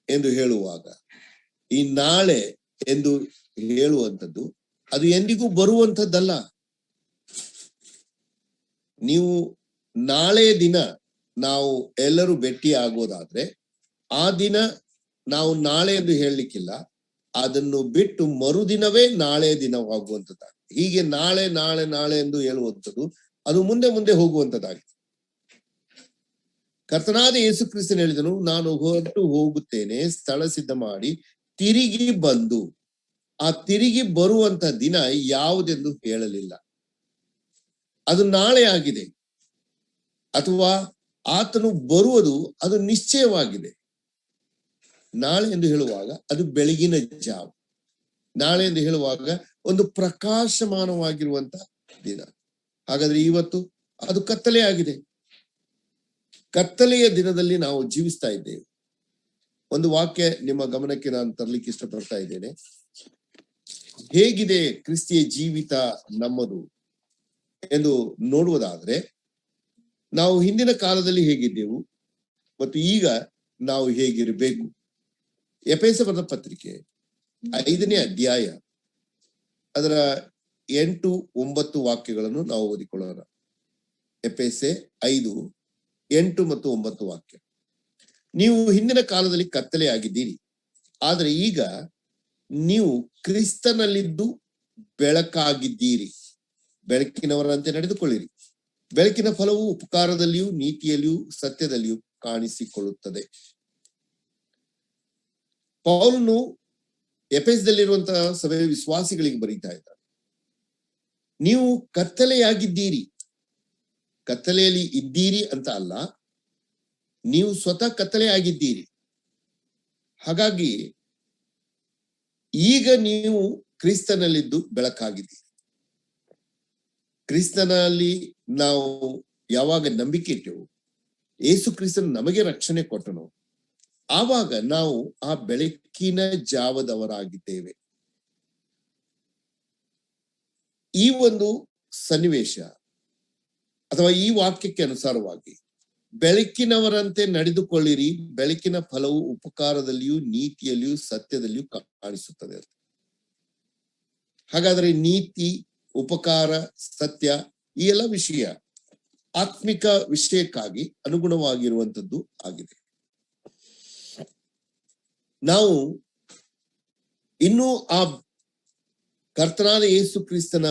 Speaker 1: ಎಂದು ಹೇಳುವಾಗ, ಈ ನಾಳೆ ಎಂದು ಹೇಳುವಂಥದ್ದು ಅದು ಎಂದಿಗೂ ಬರುವಂಥದ್ದಲ್ಲ. ನೀವು ನಾಳೆ ದಿನ ನಾವು ಎಲ್ಲರೂ ಭೇಟಿ ಆಗೋದಾದ್ರೆ ಆ ದಿನ ನಾವು ನಾಳೆ ಎಂದು ಹೇಳಲಿಕ್ಕಿಲ್ಲ, ಅದನ್ನು ಬಿಟ್ಟು ಮರುದಿನವೇ ನಾಳೆ ದಿನವಾಗುವಂಥದ್ದು. ಹೀಗೆ ನಾಳೆ ನಾಳೆ ನಾಳೆ ಎಂದು ಹೇಳುವಂಥದ್ದು ಅದು ಮುಂದೆ ಮುಂದೆ ಹೋಗುವಂಥದ್ದಾಗಿದೆ. ಕರ್ತನಾದ ಯೇಸು ಕ್ರಿಸ್ತನು ಹೇಳಿದನು, ನಾನು ಹೊರಟು ಹೋಗುತ್ತೇನೆ, ಸ್ಥಳ ಸಿದ್ಧ ಮಾಡಿ ತಿರುಗಿ ಬಂದು. ಆ ತಿರುಗಿ ಬರುವಂತ ದಿನ ಯಾವುದೆಂದು ಹೇಳಲಿಲ್ಲ. ಅದು ನಾಳೆ ಆಗಿದೆ, ಅಥವಾ ಆತನು ಬರುವುದು ಅದು ನಿಶ್ಚಯವಾಗಿದೆ. ನಾಳೆ ಎಂದು ಹೇಳುವಾಗ ಅದು ಬೆಳಗಿನ ಜಾವ, ನಾಳೆ ಎಂದು ಹೇಳುವಾಗ ಒಂದು ಪ್ರಕಾಶಮಾನವಾಗಿರುವಂತ ದಿನ. ಹಾಗಾದ್ರೆ ಇವತ್ತು ಅದು ಕತ್ತಲೆ ಆಗಿದೆ. ಕತ್ತಲೆಯ ದಿನದಲ್ಲಿ ನಾವು ಜೀವಿಸ್ತಾ ಇದ್ದೇವೆ. ಒಂದು ವಾಕ್ಯ ನಿಮ್ಮ ಗಮನಕ್ಕೆ ನಾನು ತರಲಿಕ್ಕೆ ಇಷ್ಟಪಡ್ತಾ ಇದ್ದೇನೆ. ಹೇಗಿದೆ ಕ್ರಿಸ್ತಿಯ ಜೀವಿತ ನಮ್ಮದು ಎಂದು ನೋಡುವುದಾದ್ರೆ, ನಾವು ಹಿಂದಿನ ಕಾಲದಲ್ಲಿ ಹೇಗಿದ್ದೆವು ಮತ್ತು ಈಗ ನಾವು ಹೇಗಿರಬೇಕು. ಎಫೆಸ ಬರೆದ ಪತ್ರಿಕೆ 5ನೇ ಅಧ್ಯಾಯ ಅದರ 8-9 ವಾಕ್ಯಗಳನ್ನು ನಾವು ಓದಿಕೊಳ್ಳೋಣ. ಎಫೆಸೆ 5, 8 ಮತ್ತು 9 ವಾಕ್ಯ. ನೀವು ಹಿಂದಿನ ಕಾಲದಲ್ಲಿ ಕತ್ತಲೆ ಆಗಿದ್ದೀರಿ, ಆದರೆ ಈಗ ನೀವು ಕ್ರಿಸ್ತನಲ್ಲಿದ್ದು ಬೆಳಕಾಗಿದ್ದೀರಿ. ಬೆಳಕಿನವರಂತೆ ನಡೆದುಕೊಳ್ಳಿರಿ. ಬೆಳಕಿನ ಫಲವು ಉಪಕಾರದಲ್ಲಿಯೂ ನೀತಿಯಲ್ಲಿಯೂ ಸತ್ಯದಲ್ಲಿಯೂ ಕಾಣಿಸಿಕೊಳ್ಳುತ್ತದೆ. ಪೌಲನು ಎಫೆಸದಲ್ಲಿರುವಂತಹ ಸಭೆ ವಿಶ್ವಾಸಿಗಳಿಗೆ ಬರೀತಾ ಇದ್ದಾರೆ, ನೀವು ಕತ್ತಲೆಯಾಗಿದ್ದೀರಿ. ಕತ್ತಲೆಯಲ್ಲಿ ಇದ್ದೀರಿ ಅಂತ ಅಲ್ಲ, ನೀವು ಸ್ವತಃ ಕತ್ತಲೆ ಆಗಿದ್ದೀರಿ. ಹಾಗಾಗಿ ಈಗ ನೀವು ಕ್ರಿಸ್ತನಲ್ಲಿದ್ದು ಬೆಳಕಾಗಿದ್ದೀರಿ. ಕ್ರಿಸ್ತನಲ್ಲಿ ನಾವು ಯಾವಾಗ ನಂಬಿಕೆ ಇಟ್ಟೆವು, ಯೇಸು ಕ್ರಿಸ್ತನು ನಮಗೆ ರಕ್ಷಣೆ ಕೊಟ್ಟನು, ಆವಾಗ ನಾವು ಆ ಬೆಳಕಿನ ಜಾವದವರಾಗಿದ್ದೇವೆ. ಈ ಒಂದು ಸನ್ನಿವೇಶ ಅಥವಾ ಈ ವಾಕ್ಯಕ್ಕೆ ಅನುಸಾರವಾಗಿ ಬೆಳಕಿನವರಂತೆ ನಡೆದುಕೊಳ್ಳಿರಿ, ಬೆಳಕಿನ ಫಲವು ಉಪಕಾರದಲ್ಲಿಯೂ ನೀತಿಯಲ್ಲಿಯೂ ಸತ್ಯದಲ್ಲಿಯೂ ಕಾಣಿಸುತ್ತದೆ. ಹಾಗಾದ್ರೆ ನೀತಿ, ಉಪಕಾರ, ಸತ್ಯ ಈ ಎಲ್ಲ ವಿಷಯ ಆತ್ಮಿಕ ವಿಷಯಕ್ಕಾಗಿ ಅನುಗುಣವಾಗಿರುವಂತದ್ದು ಆಗಿದೆ. ನಾವು ಇನ್ನು ಆ ಕರ್ತನಾದ ಯೇಸು ಕ್ರಿಸ್ತನ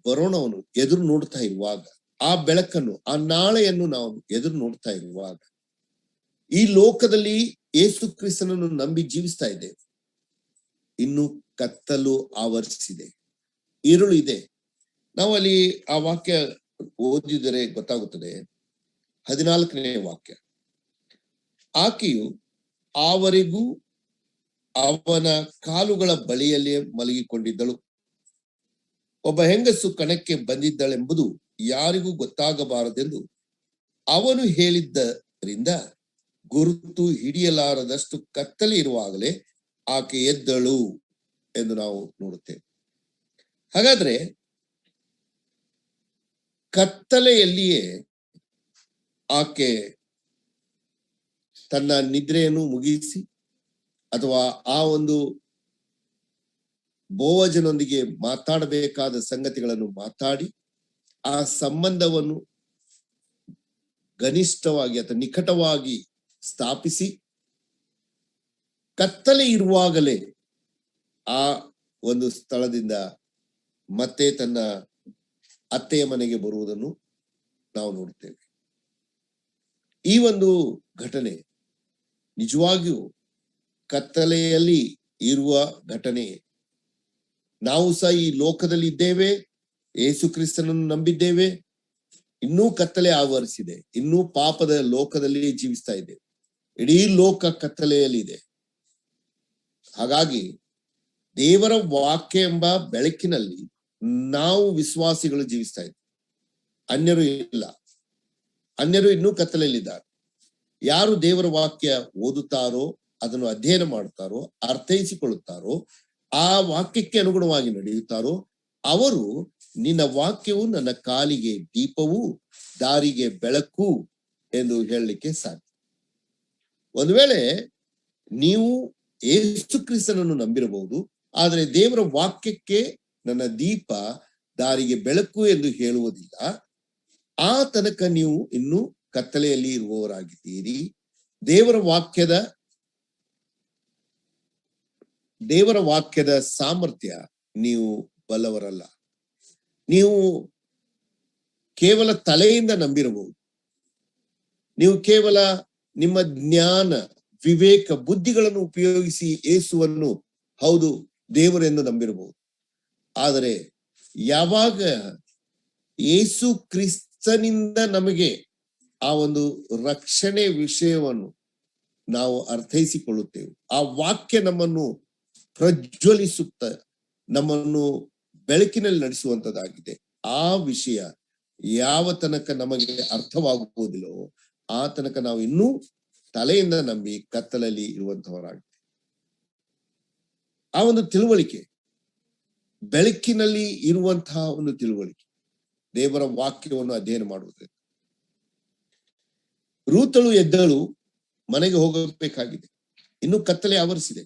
Speaker 1: ಬರೋಣವನ್ನು ಎದುರು ನೋಡ್ತಾ ಇರುವಾಗ, ಆ ಬೆಳಕನ್ನು, ಆ ನಾಳೆಯನ್ನು ನಾವು ಎದುರು ನೋಡ್ತಾ ಇರುವಾಗ, ಈ ಲೋಕದಲ್ಲಿ ಯೇಸು ಕ್ರಿಸ್ತನನ್ನು ನಂಬಿ ಜೀವಿಸ್ತಾ ಇದ್ದೇವೆ. ಇನ್ನು ಕತ್ತಲು ಆವರಿಸಿದೆ, ഇരുಳು ಇದೆ. ನಾವು ಅಲ್ಲಿ ಆ ವಾಕ್ಯ ಓದಿದರೆ ಗೊತ್ತಾಗುತ್ತದೆ. 14ನೇ ವಾಕ್ಯ, ಆಕೆಯು ಆವರೆಗೂ ಅವನ ಕಾಲುಗಳ ಬಳಿಯಲ್ಲೇ ಮಲಗಿಕೊಂಡಿದ್ದಳು. ಒಬ್ಬ ಹೆಂಗಸು ಕಣಕ್ಕೆ ಬಂದಿದ್ದಳೆಂಬುದು ಯಾರಿಗೂ ಗೊತ್ತಾಗಬಾರದೆಂದು ಅವನು ಹೇಳಿದ್ದರಿಂದ ಗುರುತು ಹಿಡಿಯಲಾರದಷ್ಟು ಕತ್ತಲೆ ಇರುವಾಗಲೇ ಆಕೆ ಎದ್ದಳು ಎಂದು ನಾವು ನೋಡುತ್ತೇವೆ. ಹಾಗಾದ್ರೆ ಕತ್ತಲೆಯಲ್ಲಿಯೇ ಆಕೆ ತನ್ನ ನಿದ್ರೆಯನ್ನು ಮುಗಿಸಿ ಅಥವಾ ಆ ಒಂದು ಬೋವಜನೊಂದಿಗೆ ಮಾತಾಡಬೇಕಾದ ಸಂಗತಿಗಳನ್ನು ಮಾತಾಡಿ ಆ ಸಂಬಂಧವನ್ನು ಘನಿಷ್ಠವಾಗಿ ಅಥವಾ ನಿಕಟವಾಗಿ ಸ್ಥಾಪಿಸಿ ಕತ್ತಲೆ ಇರುವಾಗಲೇ ಆ ಒಂದು ಸ್ಥಳದಿಂದ ಮತ್ತೆ ತನ್ನ ಅತ್ತೆಯ ಮನೆಗೆ ಬರುವುದನ್ನು ನಾವು ನೋಡುತ್ತೇವೆ. ಈ ಒಂದು ಘಟನೆ ನಿಜವಾಗಿಯೂ ಕತ್ತಲೆಯಲ್ಲಿ ಇರುವ ಘಟನೆ. ನಾವು ಸಹ ಈ ಲೋಕದಲ್ಲಿ ಇದ್ದೇವೆ, ಯೇಸು ಕ್ರಿಸ್ತನನ್ನು ನಂಬಿದ್ದೇವೆ, ಇನ್ನೂ ಕತ್ತಲೆ ಆವರಿಸಿದೆ, ಇನ್ನೂ ಪಾಪದ ಲೋಕದಲ್ಲಿ ಜೀವಿಸ್ತಾ ಇದ್ದೇವೆ. ಇಡೀ ಲೋಕ ಕತ್ತಲೆಯಲ್ಲಿ ಇದೆ. ಹಾಗಾಗಿ ದೇವರ ವಾಕ್ಯ ಎಂಬ ಬೆಳಕಿನಲ್ಲಿ ನಾವು ವಿಶ್ವಾಸಿಗಳು ಜೀವಿಸ್ತಾ ಇದ್ದೇವೆ. ಅನ್ಯರು ಇಲ್ಲ, ಅನ್ಯರು ಇನ್ನೂ ಕತ್ತಲೆಯಲ್ಲಿದ್ದಾರೆ. ಯಾರು ದೇವರ ವಾಕ್ಯ ಓದುತ್ತಾರೋ, ಅದನ್ನು ಅಧ್ಯಯನ ಮಾಡುತ್ತಾರೋ, ಅರ್ಥೈಸಿಕೊಳ್ಳುತ್ತಾರೋ, ಆ ವಾಕ್ಯಕ್ಕೆ ಅನುಗುಣವಾಗಿ ನಡೆಯುತ್ತಾರೋ, ಅವರು ನಿನ್ನ ವಾಕ್ಯವು ನನ್ನ ಕಾಲಿಗೆ ದೀಪವು ದಾರಿಗೆ ಬೆಳಕು ಎಂದು ಹೇಳಲಿಕ್ಕೆ ಸಾಧ್ಯ. ಒಂದು ವೇಳೆ ನೀವು ಯೇಸು ಕ್ರಿಸ್ತನನ್ನು ನಂಬಿರಬಹುದು, ಆದರೆ ದೇವರ ವಾಕ್ಯಕ್ಕೆ ನನ್ನ ದೀಪ ದಾರಿಗೆ ಬೆಳಕು ಎಂದು ಹೇಳುವುದಿಲ್ಲ. ಆ ತನಕ ನೀವು ಇನ್ನೂ ಕತ್ತಲೆಯಲ್ಲಿ ಇರುವವರಾಗಿದ್ದೀರಿ. ದೇವರ ವಾಕ್ಯದ ಸಾಮರ್ಥ್ಯ ನೀವು ಬಲ್ಲವರಲ್ಲ. ನೀವು ಕೇವಲ ತಲೆಯಿಂದ ನಂಬಿರಬಹುದು, ನೀವು ಕೇವಲ ನಿಮ್ಮ ಜ್ಞಾನ, ವಿವೇಕ, ಬುದ್ಧಿಗಳನ್ನು ಉಪಯೋಗಿಸಿ ಯೇಸುವನ್ನು ಹೌದು ದೇವರೆಂದು ನಂಬಿರಬಹುದು. ಆದರೆ ಯಾವಾಗ ಯೇಸು ಕ್ರಿಸ್ತನಿಂದ ನಮಗೆ ಆ ಒಂದು ರಕ್ಷಣೆ ವಿಷಯವನ್ನು ನಾವು ಅರ್ಥೈಸಿಕೊಳ್ಳುತ್ತೇವೆ, ಆ ವಾಕ್ಯ ನಮ್ಮನ್ನು ಪ್ರಜ್ವಲಿಸುತ್ತ ನಮ್ಮನ್ನು ಬೆಳಕಿನಲ್ಲಿ ನಡೆಸುವಂತದ್ದಾಗಿದೆ. ಆ ವಿಷಯ ಯಾವ ತನಕ ನಮಗೆ ಅರ್ಥವಾಗುವುದಿಲ್ಲವೋ ಆ ತನಕ ನಾವು ಇನ್ನೂ ತಲೆಯಿಂದ ನಂಬಿ ಕತ್ತಲಲ್ಲಿ ಇರುವಂತವರಾಗಿದ್ದೇವೆ. ಆ ಒಂದು ತಿಳುವಳಿಕೆ, ಬೆಳಕಿನಲ್ಲಿ ಇರುವಂತಹ ಒಂದು ತಿಳುವಳಿಕೆ, ದೇವರ ವಾಕ್ಯವನ್ನು ಅಧ್ಯಯನ ಮಾಡುವುದು. ರೂತಳು ಎದ್ದಳು ಮನೆಗೆ ಹೋಗಬೇಕಾಗಿದೆ, ಇನ್ನು ಕತ್ತಲೆ ಆವರಿಸಿದೆ.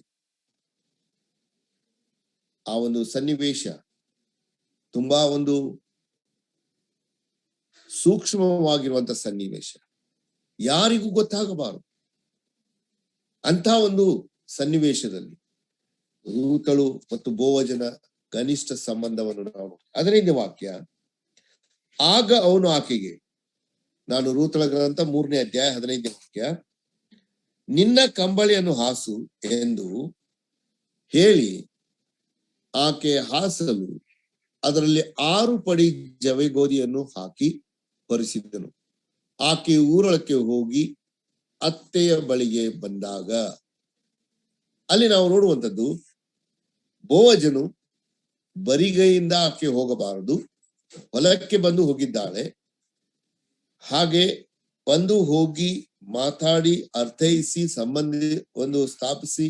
Speaker 1: ಆ ಒಂದು ಸನ್ನಿವೇಶ ತುಂಬಾ ಒಂದು ಸೂಕ್ಷ್ಮವಾಗಿರುವಂತ ಸನ್ನಿವೇಶ, ಯಾರಿಗೂ ಗೊತ್ತಾಗಬಾರದು ಅಂತ ಒಂದು ಸನ್ನಿವೇಶದಲ್ಲಿ ರೂತಳು ಮತ್ತು ಬೋವಜನ ಘನಿಷ್ಠ ಸಂಬಂಧವನ್ನು ನಾವು ಅದರಿಂದ ವಾಕ್ಯ. ಆಗ ಅವನು ಆಕೆಗೆ, ನಾನು ರೂತಳ ಗ್ರಂಥ 3ನೇ ಅಧ್ಯಾಯ 15ನೇ ವಾಕ್ಯ, ನಿನ್ನ ಕಂಬಳಿಯನ್ನು ಹಾಸು ಎಂದು ಹೇಳಿ ಆಕೆ ಹಾಸಲು ಅದರಲ್ಲಿ 6 ಪಡಿ ಜವೆಗೋದಿಯನ್ನು ಹಾಕಿ ಹೊರಿಸಿದನು. ಆಕೆ ಊರೊಳಕ್ಕೆ ಹೋಗಿ ಅತ್ತೆಯ ಬಳಿಗೆ ಬಂದಾಗ ಅಲ್ಲಿ ನಾವು ನೋಡುವಂಥದ್ದು, ಬೋವಜನು ಬರಿಗೈಯಿಂದ ಆಕೆ ಹೋಗಬಾರದು, ಹೊಲಕ್ಕೆ ಬಂದು ಹೋಗಿದ್ದಾಳೆ. ಹಾಗೆ ಬಂದು ಹೋಗಿ ಮಾತಾಡಿ ಅರ್ಥೈಸಿ ಸಂಬಂಧಿ ಒಂದು ಸ್ಥಾಪಿಸಿ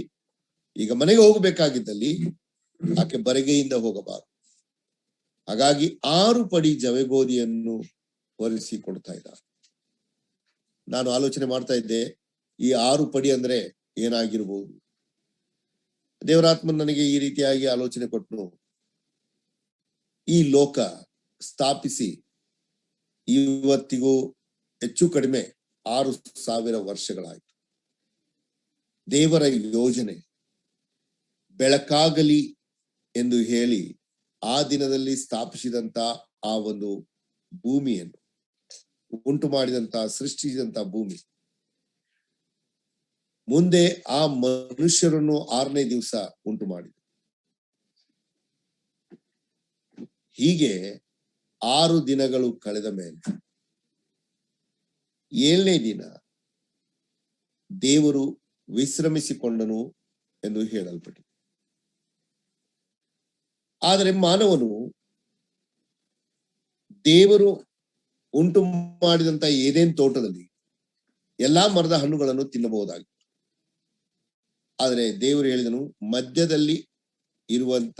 Speaker 1: ಈಗ ಮನೆಗೆ ಹೋಗಬೇಕಾಗಿದ್ದಲ್ಲಿ ಆಕೆ ಬರಿಗೈಯಿಂದ ಹೋಗಬಾರದು. ಹಾಗಾಗಿ 6 ಪಡಿ ಜವೆಗೋದಿಯನ್ನು ಹೊರಿಸಿ ಕೊಡ್ತಾ ಇದ್ದಾರೆ. ನಾನು ಆಲೋಚನೆ ಮಾಡ್ತಾ ಇದ್ದೆ, ಈ 6 ಪಡಿ ಅಂದ್ರೆ ಏನಾಗಿರ್ಬೋದು. ದೇವರಾತ್ಮನ್ ನನಗೆ ಈ ರೀತಿಯಾಗಿ ಆಲೋಚನೆ ಕೊಟ್ಟನು. ಈ ಲೋಕ ಸ್ಥಾಪಿಸಿ ಇವತ್ತಿಗೂ ಹೆಚ್ಚು ಕಡಿಮೆ 6,000 ವರ್ಷಗಳಾಯಿತು. ದೇವರ ಯೋಜನೆ ಬೆಳಕಾಗಲಿ ಎಂದು ಹೇಳಿ ಆ ದಿನದಲ್ಲಿ ಸ್ಥಾಪಿಸಿದಂತ ಆ ಒಂದು ಭೂಮಿಯನ್ನು ಉಂಟು ಮಾಡಿದಂತ, ಸೃಷ್ಟಿಸಿದಂತ ಭೂಮಿ ಮುಂದೆ ಆ ಮನುಷ್ಯರನ್ನು 6ನೇ ದಿವಸ ಉಂಟು ಮಾಡಿದ. ಹೀಗೆ 6 ದಿನಗಳು ಕಳೆದ ಮೇಲೆ 7ನೇ ದಿನ ದೇವರು ವಿಶ್ರಮಿಸಿಕೊಂಡನು ಎಂದು ಹೇಳಲ್ಪಟ್ಟಿದೆ. ಆದರೆ ಮಾನವನು ದೇವರು ಉಂಟು ಮಾಡಿದಂತ ಏದೇನ್ ತೋಟದಲ್ಲಿ ಎಲ್ಲಾ ಮರದ ಹಣ್ಣುಗಳನ್ನು ತಿನ್ನಬಹುದಾಗಿತ್ತು. ಆದರೆ ದೇವರು ಹೇಳಿದನು, ಮಧ್ಯದಲ್ಲಿ ಇರುವಂತ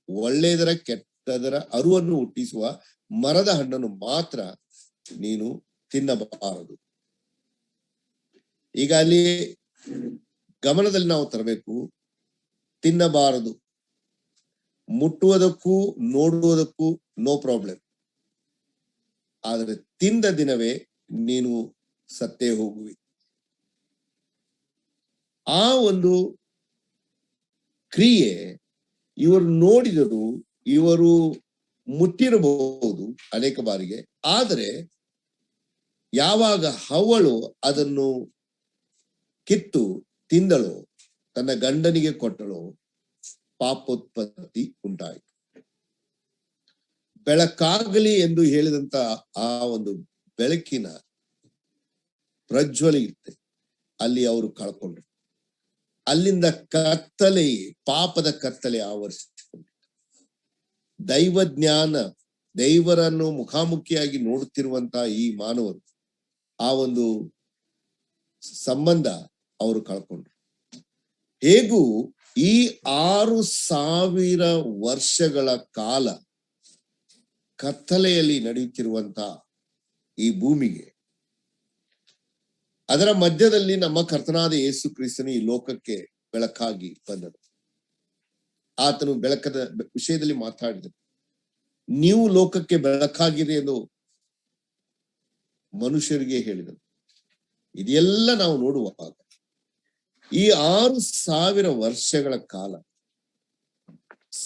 Speaker 1: ಒಳ್ಳೆಯದರ ಕೆಟ್ಟದರ ಅರುವನ್ನು ಹುಟ್ಟಿಸುವ ಮರದ ಹಣ್ಣನ್ನು ಮಾತ್ರ ನೀನು ತಿನ್ನಬಾರದು. ಈಗ ಅಲ್ಲಿ ಗಮನದಲ್ಲಿ ನಾವು ತರಬೇಕು, ತಿನ್ನಬಾರದು. ಮುಟ್ಟುವುದಕ್ಕೂ ನೋಡುವುದಕ್ಕೂ ನೋ ಪ್ರಾಬ್ಲಮ್, ಆದರೆ ತಿಂದ ದಿನವೇ ನೀನು ಸತ್ತೇ ಹೋಗುವಿ. ಆ ಒಂದು ಕ್ರಿಯೆ ಇವರು ನೋಡಿದರು, ಇವರು ಮುಟ್ಟಿರಬಹುದು ಅನೇಕ ಬಾರಿಗೆ. ಆದರೆ ಯಾವಾಗ ಹವ್ವಳು ಅದನ್ನು ಕಿತ್ತು ತಿಂದಳೋ, ತನ್ನ ಗಂಡನಿಗೆ ಕೊಟ್ಟಳೋ, ಪಾಪೋತ್ಪತ್ತಿ ಉಂಟಾಯಿತು. ಬೆಳಕಾಗಲಿ ಎಂದು ಹೇಳಿದಂತ ಆ ಒಂದು ಬೆಳಕಿನ ಪ್ರಜ್ವಲಿತೆ ಅಲ್ಲಿ ಅವರು ಕಳ್ಕೊಂಡ್ರು. ಅಲ್ಲಿಂದ ಕತ್ತಲೆ, ಪಾಪದ ಕತ್ತಲೆ ಆವರಿಸಿಕೊಂಡಿತು. ದೈವ ಜ್ಞಾನ, ದೈವರನ್ನು ಮುಖಾಮುಖಿಯಾಗಿ ನೋಡುತ್ತಿರುವಂತಹ ಈ ಮಾನವರು ಆ ಒಂದು ಸಂಬಂಧ ಅವರು ಕಳ್ಕೊಂಡ್ರು. ಹೇಗೂ ಈ 6,000 ವರ್ಷಗಳ ಕಾಲ ಕತ್ತಲೆಯಲ್ಲಿ ನಡೆಯುತ್ತಿರುವಂತ ಈ ಭೂಮಿಗೆ, ಅದರ ಮಧ್ಯದಲ್ಲಿ ನಮ್ಮ ಕರ್ತನಾದ ಯೇಸು ಕ್ರಿಸ್ತನು ಈ ಲೋಕಕ್ಕೆ ಬೆಳಕಾಗಿ ಬಂದನು. ಆತನು ಬೆಳಕದ ವಿಷಯದಲ್ಲಿ ಮಾತಾಡಿದನು. ನೀವು ಲೋಕಕ್ಕೆ ಬೆಳಕಾಗಿರಿ ಎಂದು ಮನುಷ್ಯರಿಗೆ ಹೇಳಿದನು. ಇದೆಲ್ಲ ನಾವು ನೋಡುವಾಗ ಈ 6,000 ವರ್ಷಗಳ ಕಾಲ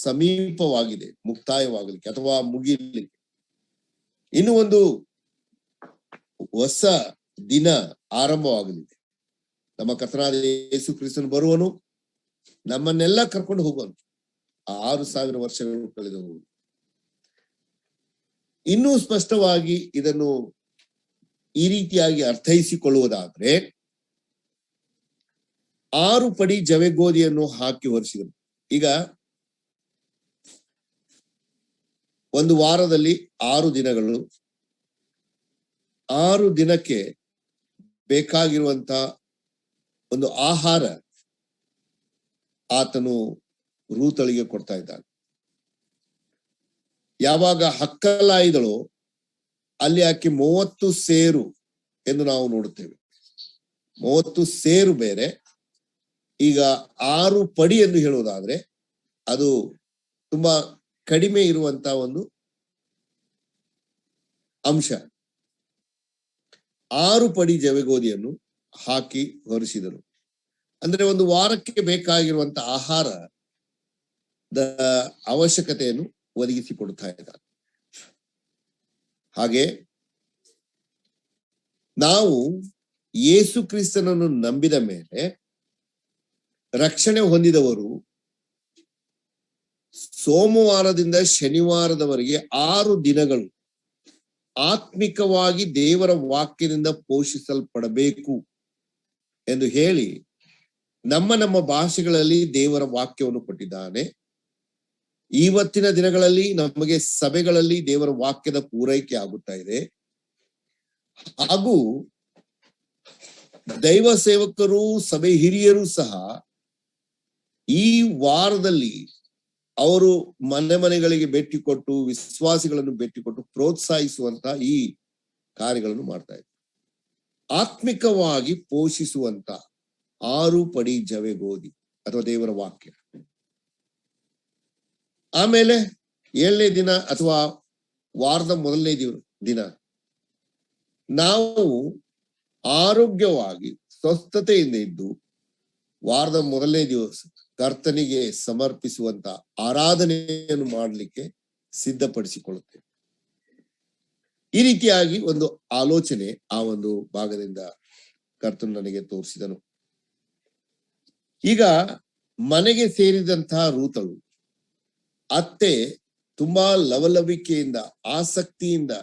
Speaker 1: ಸಮೀಪವಾಗಿದೆ, ಮುಕ್ತಾಯವಾಗಲಿಕ್ಕೆ ಅಥವಾ ಮುಗಿಲಿಕ್ಕೆ. ಇನ್ನು ಒಂದು ಹೊಸ ದಿನ ಆರಂಭವಾಗಲಿದೆ. ನಮ್ಮ ಕರ್ತನಾದ ಯೇಸು ಕ್ರಿಸ್ತನು ಬರುವನು, ನಮ್ಮನ್ನೆಲ್ಲ ಕರ್ಕೊಂಡು ಹೋಗುವನು. ಆ 6,000 ವರ್ಷಗಳು ಕಳೆದು ಹೋಗುವುದು. ಇನ್ನೂ ಸ್ಪಷ್ಟವಾಗಿ ಇದನ್ನು ಈ ರೀತಿಯಾಗಿ ಅರ್ಥೈಸಿಕೊಳ್ಳುವುದಾದ್ರೆ, 6 ಪಡಿ ಜವೆಗೋದಿಯನ್ನು ಹಾಕಿ ಹೊರಿಸಿದರು. ಈಗ ಒಂದು ವಾರದಲ್ಲಿ 6 ದಿನಗಳು, 6 ದಿನಕ್ಕೆ ಬೇಕಾಗಿರುವಂತ ಒಂದು ಆಹಾರ ಆತನು ರೂತಳಿಗೆ ಕೊಡ್ತಾ ಇದ್ದಾನೆ. ಯಾವಾಗ ಹಕ್ಕಲಾಯಿದಳೋ ಅಲ್ಲಿ ಆಕೆ 30 ಸೇರು ಎಂದು ನಾವು ನೋಡುತ್ತೇವೆ. 30 ಸೇರು ಬೇರೆ. ಈಗ 6 ಪಡಿ ಎಂದು ಹೇಳುವುದಾದ್ರೆ ಅದು ತುಂಬಾ ಕಡಿಮೆ ಇರುವಂತ ಒಂದು ಅಂಶ. 6 ಪಡಿ ಜವೆಗೋದಿಯನ್ನು ಹಾಕಿ ಹೊರಿಸಿದರು. ಅಂದ್ರೆ ಒಂದು ವಾರಕ್ಕೆ ಬೇಕಾಗಿರುವಂತ ಆಹಾರದ ಅವಶ್ಯಕತೆಯನ್ನು ಒದಗಿಸಿಕೊಡ್ತಾ ಇದ್ದಾರೆ. ಹಾಗೆ ನಾವು ಯೇಸು ಕ್ರಿಸ್ತನನ್ನು ನಂಬಿದ ಮೇಲೆ ರಕ್ಷಣೆ ಹೊಂದಿದವರು ಸೋಮವಾರದಿಂದ ಶನಿವಾರದವರೆಗೆ 6 ದಿನಗಳು ಆತ್ಮಿಕವಾಗಿ ದೇವರ ವಾಕ್ಯದಿಂದ ಪೋಷಿಸಲ್ಪಡಬೇಕು ಎಂದು ಹೇಳಿ ನಮ್ಮ ಭಾಷೆಗಳಲ್ಲಿ ದೇವರ ವಾಕ್ಯವನ್ನು ಕೊಟ್ಟಿದ್ದಾನೆ. ಇವತ್ತಿನ ದಿನಗಳಲ್ಲಿ ನಮಗೆ ಸಭೆಗಳಲ್ಲಿ ದೇವರ ವಾಕ್ಯದ ಪೂರೈಕೆ ಆಗುತ್ತಾ ಇದೆ. ಹಾಗೂ ದೈವ ಸೇವಕರು, ಸಭೆ ಹಿರಿಯರು ಸಹ ಈ ವಾರದಲ್ಲಿ ಅವರು ಮನೆಗಳಿಗೆ ಭೇಟಿ ಕೊಟ್ಟು, ವಿಶ್ವಾಸಿಗಳನ್ನು ಭೇಟಿ ಕೊಟ್ಟು ಪ್ರೋತ್ಸಾಹಿಸುವಂತ ಈ ಕಾರ್ಯಗಳನ್ನು ಮಾಡ್ತಾ ಇದ್ದಾರೆ. ಆತ್ಮಿಕವಾಗಿ ಪೋಷಿಸುವಂತ 6 ಪಡಿ ಜವೆಗೋದಿ ಅಥವಾ ದೇವರ ವಾಕ್ಯ. ಆಮೇಲೆ 7ನೇ ದಿನ ಅಥವಾ ವಾರದ ಮೊದಲನೇ ದಿನ ನಾವು ಆರೋಗ್ಯವಾಗಿ ಸ್ವಸ್ಥತೆಯಿಂದ ಇದ್ದು ವಾರದ ಮೊದಲನೇ ದಿವಸ ಕರ್ತನಿಗೆ ಸಮರ್ಪಿಸುವಂತ ಆರಾಧನೆಯನ್ನು ಮಾಡಲಿಕ್ಕೆ ಸಿದ್ಧಪಡಿಸಿಕೊಳ್ಳುತ್ತೇವೆ. ಈ ರೀತಿಯಾಗಿ ಒಂದು ಆಲೋಚನೆ ಆ ಒಂದು ಭಾಗದಿಂದ ಕರ್ತನು ನನಗೆ ತೋರಿಸಿದನು. ಈಗ ಮನೆಗೆ ಸೇರಿದಂತಹ ರೂತಳು ಅತ್ತೆ ತುಂಬಾ ಲವಲವಿಕೆಯಿಂದ, ಆಸಕ್ತಿಯಿಂದ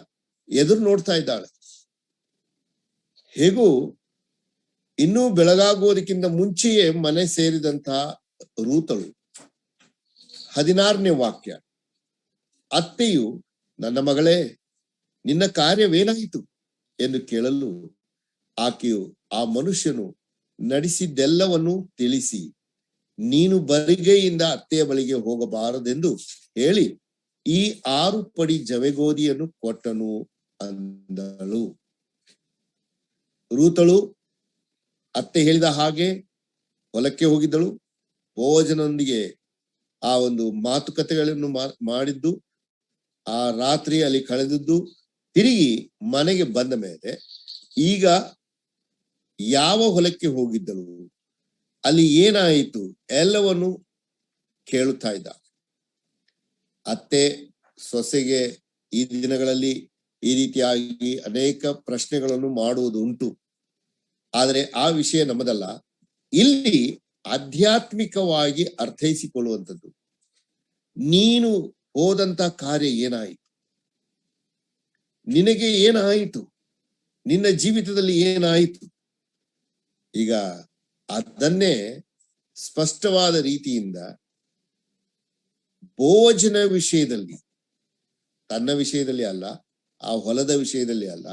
Speaker 1: ಎದುರು ನೋಡ್ತಾ ಇದ್ದಾಳೆ. ಹೇಗೂ ಇನ್ನೂ ಬೆಳಗಾಗುವುದಕ್ಕಿಂತ ಮುಂಚೆಯೇ ಮನೆ ಸೇರಿದಂತಹ ರೂತಳು 16ನೇ ವಾಕ್ಯ, ಅತ್ತೆಯು ನನ್ನ ಮಗಳೇ ನಿನ್ನ ಕಾರ್ಯವೇನಾಯಿತು ಎಂದು ಕೇಳಲು ಆಕೆಯು ಆ ಮನುಷ್ಯನು ನಡೆಸಿದ್ದೆಲ್ಲವನ್ನು ತಿಳಿಸಿ ನೀನು ಬರಿಗೈಯಿಂದ ಅತ್ತೆಯ ಬಳಿಗೆ ಹೋಗಬಾರದೆಂದು ಹೇಳಿ ಈ 6 ಪಡಿ ಜವೆಗೋದಿಯನ್ನು ಕೊಟ್ಟನು ಅಂದಳು. ರೂತಳು ಅತ್ತೆ ಹೇಳಿದ ಹಾಗೆ ಹೊಲಕ್ಕೆ ಹೋಗಿದ್ದಳು. ಬೋವಜನೊಂದಿಗೆ ಆ ಒಂದು ಮಾತುಕತೆಗಳನ್ನು ಮಾಡಿದ್ದು, ಆ ರಾತ್ರಿ ಅಲ್ಲಿ ಕಳೆದದ್ದು, ತಿರುಗಿ ಮನೆಗೆ ಬಂದ ಮೇಲೆ ಈಗ ಯಾವ ಹೊಲಕ್ಕೆ ಹೋಗಿದ್ದಳು, ಅಲ್ಲಿ ಏನಾಯಿತು ಎಲ್ಲವನ್ನು ಕೇಳುತ್ತಾ ಇದ್ದ. ಅತ್ತೆ ಸೊಸೆಗೆ ಈ ದಿನಗಳಲ್ಲಿ ಈ ರೀತಿಯಾಗಿ ಅನೇಕ ಪ್ರಶ್ನೆಗಳನ್ನು ಮಾಡುವುದು ಉಂಟು. ಆದರೆ ಆ ವಿಷಯ ನಮ್ಮದಲ್ಲ. ಇಲ್ಲಿ ಆಧ್ಯಾತ್ಮಿಕವಾಗಿ ಅರ್ಥೈಸಿಕೊಳ್ಳುವಂಥದ್ದು, ನೀನು ಹೋದಂತ ಕಾರ್ಯ ಏನಾಯಿತು, ನಿನಗೆ ಏನಾಯಿತು, ನಿನ್ನ ಜೀವಿತದಲ್ಲಿ ಏನಾಯಿತು. ಈಗ ಅದನ್ನೇ ಸ್ಪಷ್ಟವಾದ ರೀತಿಯಿಂದ ಬೋವಜನ ವಿಷಯದಲ್ಲಿ, ತನ್ನ ವಿಷಯದಲ್ಲಿ ಅಲ್ಲ, ಆ ಹೊಲದ ವಿಷಯದಲ್ಲಿ ಅಲ್ಲ,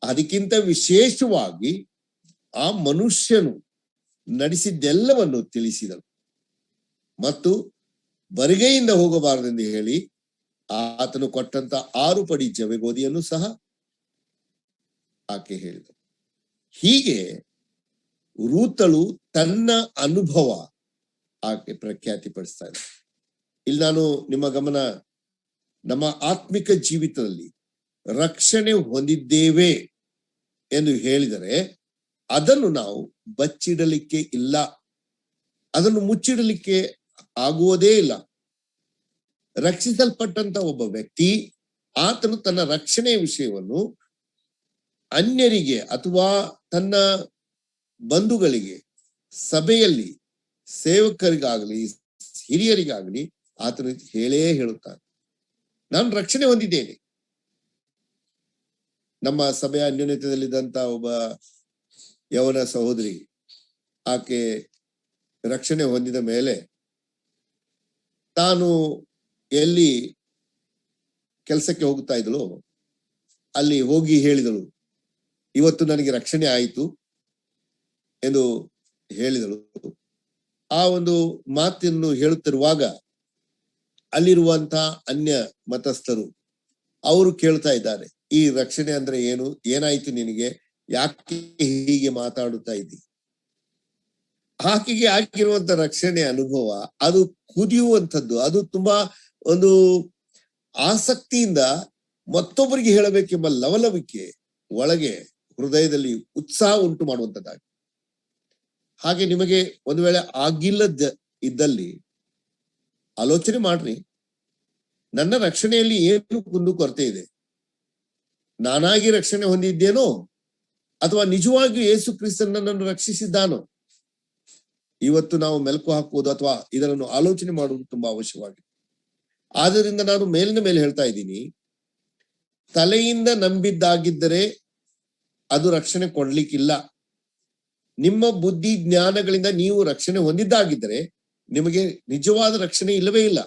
Speaker 1: ಅದಕ್ಕಿಂತ ವಿಶೇಷವಾಗಿ ಆ ಮನುಷ್ಯನು ನಡೆಸಿದ್ದೆಲ್ಲವನ್ನು ತಿಳಿಸಿದಳು. ಮತ್ತು ಬರಿಗೈಯಿಂದ ಹೋಗಬಾರದೆಂದು ಹೇಳಿ ಆತನು ಕೊಟ್ಟಂತ 6 ಪಡಿ ಜವೆಗೋದಿಯನ್ನು ಸಹ ಆಕೆ ಹೇಳಿದಳು. ಹೀಗೆ ರೂತಳು ತನ್ನ ಅನುಭವ ಆಕೆ ಪ್ರಖ್ಯಾತಿ ಪಡಿಸ್ತಾ ಇದ್ದ. ಇಲ್ಲಿ ನಾನು ನಿಮ್ಮ ಗಮನ, ನಮ್ಮ ಆತ್ಮಿಕ ಜೀವಿತದಲ್ಲಿ ರಕ್ಷಣೆ ಹೊಂದಿದ್ದೇವೆ ಎಂದು ಹೇಳಿದರೆ ಅದನ್ನು ನಾವು ಬಚ್ಚಿಡಲಿಕ್ಕೆ ಇಲ್ಲ, ಅದನ್ನು ಮುಚ್ಚಿಡಲಿಕ್ಕೆ ಆಗುವುದೇ ಇಲ್ಲ. ರಕ್ಷಿಸಲ್ಪಟ್ಟಂತ ಒಬ್ಬ ವ್ಯಕ್ತಿ ಆತನು ತನ್ನ ರಕ್ಷಣೆಯ ವಿಷಯವನ್ನು ಅನ್ಯರಿಗೆ ಅಥವಾ ತನ್ನ ಬಂಧುಗಳಿಗೆ, ಸಭೆಯಲ್ಲಿ ಸೇವಕರಿಗಾಗಲಿ ಹಿರಿಯರಿಗಾಗಲಿ ಆತನು ಹೇಳೇ ಹೇಳುತ್ತಾನೆ, ನಾನು ರಕ್ಷಣೆ ಹೊಂದಿದ್ದೇನೆ. ನಮ್ಮ ಸಭೆಯ ಅನ್ಯೋನ್ಯತೆಯಲ್ಲಿದ್ದಂತ ಒಬ್ಬ ಯವನ ಸಹೋದರಿ, ಆಕೆ ರಕ್ಷಣೆ ಹೊಂದಿದ ಮೇಲೆ ತಾನು ಎಲ್ಲಿ ಕೆಲಸಕ್ಕೆ ಹೋಗ್ತಾ ಇದ್ದಳು ಅಲ್ಲಿ ಹೋಗಿ ಹೇಳಿದಳು, ಇವತ್ತು ನನಗೆ ರಕ್ಷಣೆ ಆಯಿತು ಎಂದು ಹೇಳಿದಳು. ಆ ಒಂದು ಮಾತನ್ನು ಹೇಳುತ್ತಿರುವಾಗ ಅಲ್ಲಿರುವಂತ ಅನ್ಯ ಮತಸ್ಥರು ಅವರು ಕೇಳ್ತಾ ಇದ್ದಾರೆ, ಈ ರಕ್ಷಣೆ ಅಂದ್ರೆ ಏನು, ಏನಾಯ್ತು ನಿನಗೆ, ಯಾಕೆ ಹೀಗೆ ಮಾತಾಡುತ್ತಾ ಇದ್ದಿ. ಆಕೆಗೆ ಆಗಿರುವಂತ ರಕ್ಷಣೆ ಅನುಭವ ಅದು ಕುದಿಯುವಂಥದ್ದು, ಅದು ತುಂಬಾ ಒಂದು ಆಸಕ್ತಿಯಿಂದ ಮತ್ತೊಬ್ಬರಿಗೆ ಹೇಳಬೇಕೆಂಬ ಲವಲವಿಕೆ ಒಳಗೆ ಹೃದಯದಲ್ಲಿ ಉತ್ಸಾಹ ಉಂಟು ಮಾಡುವಂಥದ್ದಾಗಿ. ಹಾಗೆ ನಿಮಗೆ ಒಂದು ವೇಳೆ ಆಗಿಲ್ಲದ ಇದ್ದಲ್ಲಿ ಆಲೋಚನೆ ಮಾಡ್ರಿ, ನನ್ನ ರಕ್ಷಣೆಯಲ್ಲಿ ಏನು ಕುಂದು ಕೊರತೆ ಇದೆ, ನಾನಾಗಿ ರಕ್ಷಣೆ ಹೊಂದಿದ್ದೇನೋ ಅಥವಾ ನಿಜವಾಗಿಯೂ ಯೇಸು ಕ್ರಿಸ್ತನು ನನ್ನನ್ನು ರಕ್ಷಿಸಿದ್ದಾನೋ. ಇವತ್ತು ನಾವು ಮೆಲುಕು ಹಾಕುವುದು ಅಥವಾ ಇದನ್ನು ಆಲೋಚನೆ ಮಾಡುವುದು ತುಂಬಾ ಅವಶ್ಯವಾಗಿದೆ. ಆದ್ದರಿಂದ ನಾನು ಮೇಲಿನ ಮೇಲೆ ಹೇಳ್ತಾ ಇದ್ದೀನಿ, ತಲೆಯಿಂದ ನಂಬಿದ್ದಾಗಿದ್ದರೆ ಅದು ರಕ್ಷಣೆ ಕೊಡ್ಲಿಕ್ಕಿಲ್ಲ. ನಿಮ್ಮ ಬುದ್ಧಿ ಜ್ಞಾನಗಳಿಂದ ನೀವು ರಕ್ಷಣೆ ಹೊಂದಿದ್ದಾಗಿದ್ದರೆ ನಿಮಗೆ ನಿಜವಾದ ರಕ್ಷಣೆ ಇಲ್ಲವೇ ಇಲ್ಲ.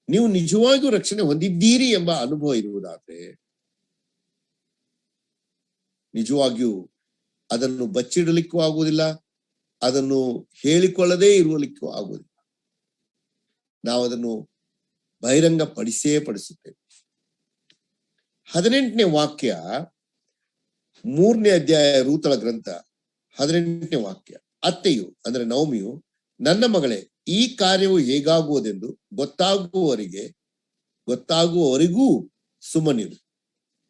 Speaker 1: ನೀವು ನಿಜವಾಗಿಯೂ ರಕ್ಷಣೆ ಹೊಂದಿದ್ದೀರಿ ಎಂಬ ಅನುಭವ ಇರುವುದಾದ್ರೆ ನಿಜವಾಗಿಯೂ ಅದನ್ನು ಬಚ್ಚಿಡಲಿಕ್ಕೂ ಆಗುವುದಿಲ್ಲ, ಅದನ್ನು ಹೇಳಿಕೊಳ್ಳದೇ ಇರುವಲಿಕ್ಕೂ ಆಗುವುದಿಲ್ಲ. ನಾವು ಅದನ್ನು ಬಹಿರಂಗ ಪಡಿಸುತ್ತೇವೆ. 18ನೇ ವಾಕ್ಯ, 3ನೇ ಅಧ್ಯಾಯ ರೂತಳ ಗ್ರಂಥ 18ನೇ ವಾಕ್ಯ. ಅತ್ತೆಯು ಅಂದ್ರೆ ನವಮಿಯು, ನನ್ನ ಮಗಳೇ, ಈ ಕಾರ್ಯವು ಹೇಗಾಗುವುದೆಂದು ಗೊತ್ತಾಗುವವರೆಗೂ ಸುಮ್ಮನಿರು.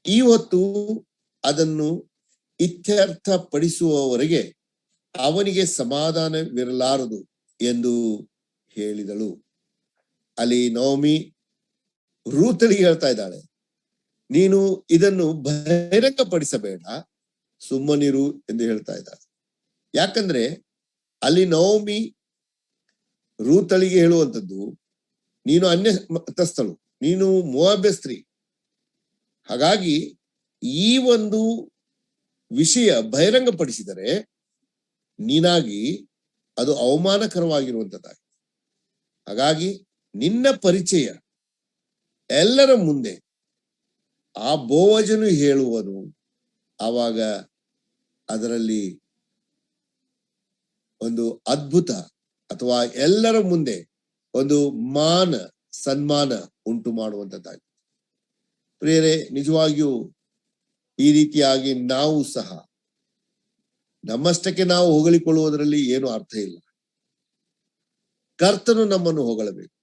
Speaker 1: ಈ ಹೊತ್ತು ಅದನ್ನು ಇತ್ಯರ್ಥ ಪಡಿಸುವವರೆಗೆ ಅವನಿಗೆ ಸಮಾಧಾನವಿರಲಾರದು ಎಂದು ಹೇಳಿದಳು. ಅಲ್ಲಿ ನವಮಿ ರೂತಳಿಗೆ ಹೇಳ್ತಾ ಇದ್ದಾಳೆ, ನೀನು ಇದನ್ನು ಬಹಿರಂಗಪಡಿಸಬೇಡ, ಸುಮ್ಮನಿರು ಎಂದು ಹೇಳ್ತಾ ಇದ್ದಾಳೆ. ಯಾಕಂದ್ರೆ ಅಲ್ಲಿ ನವಮಿ ರೂತಳಿಗೆ ಹೇಳುವಂಥದ್ದು, ನೀನು ಅನ್ಯ ಮತಸ್ಥಳು, ನೀನು ಮೋವಾಬ್ಯ ಸ್ತ್ರೀ, ಹಾಗಾಗಿ ಈ ಒಂದು ವಿಷಯ ಬಹಿರಂಗಪಡಿಸಿದರೆ ನೀನಾಗಿ ಅದು ಅವಮಾನಕರವಾಗಿರುವಂಥದ್ದಾಗಿ. ಹಾಗಾಗಿ ನಿನ್ನ ಪರಿಚಯ ಎಲ್ಲರ ಮುಂದೆ ಆ ಬೋವಜನು ಹೇಳುವನು, ಆವಾಗ ಅದರಲ್ಲಿ ಒಂದು ಅದ್ಭುತ ಅಥವಾ ಎಲ್ಲರ ಮುಂದೆ ಒಂದು ಮಾನ ಸನ್ಮಾನ ಉಂಟು ಮಾಡುವಂಥದ್ದಾಗಿ. ಪ್ರಿಯರೇ, ನಿಜವಾಗಿಯೂ ಈ ರೀತಿಯಾಗಿ ನಾವು ಸಹ ನಮ್ಮಷ್ಟಕ್ಕೆ ನಾವು ಹೊಗಳಿಕೊಳ್ಳುವುದರಲ್ಲಿ ಏನು ಅರ್ಥ ಇಲ್ಲ. ಕರ್ತನು ನಮ್ಮನ್ನು ಹೊಗಳಬೇಕು,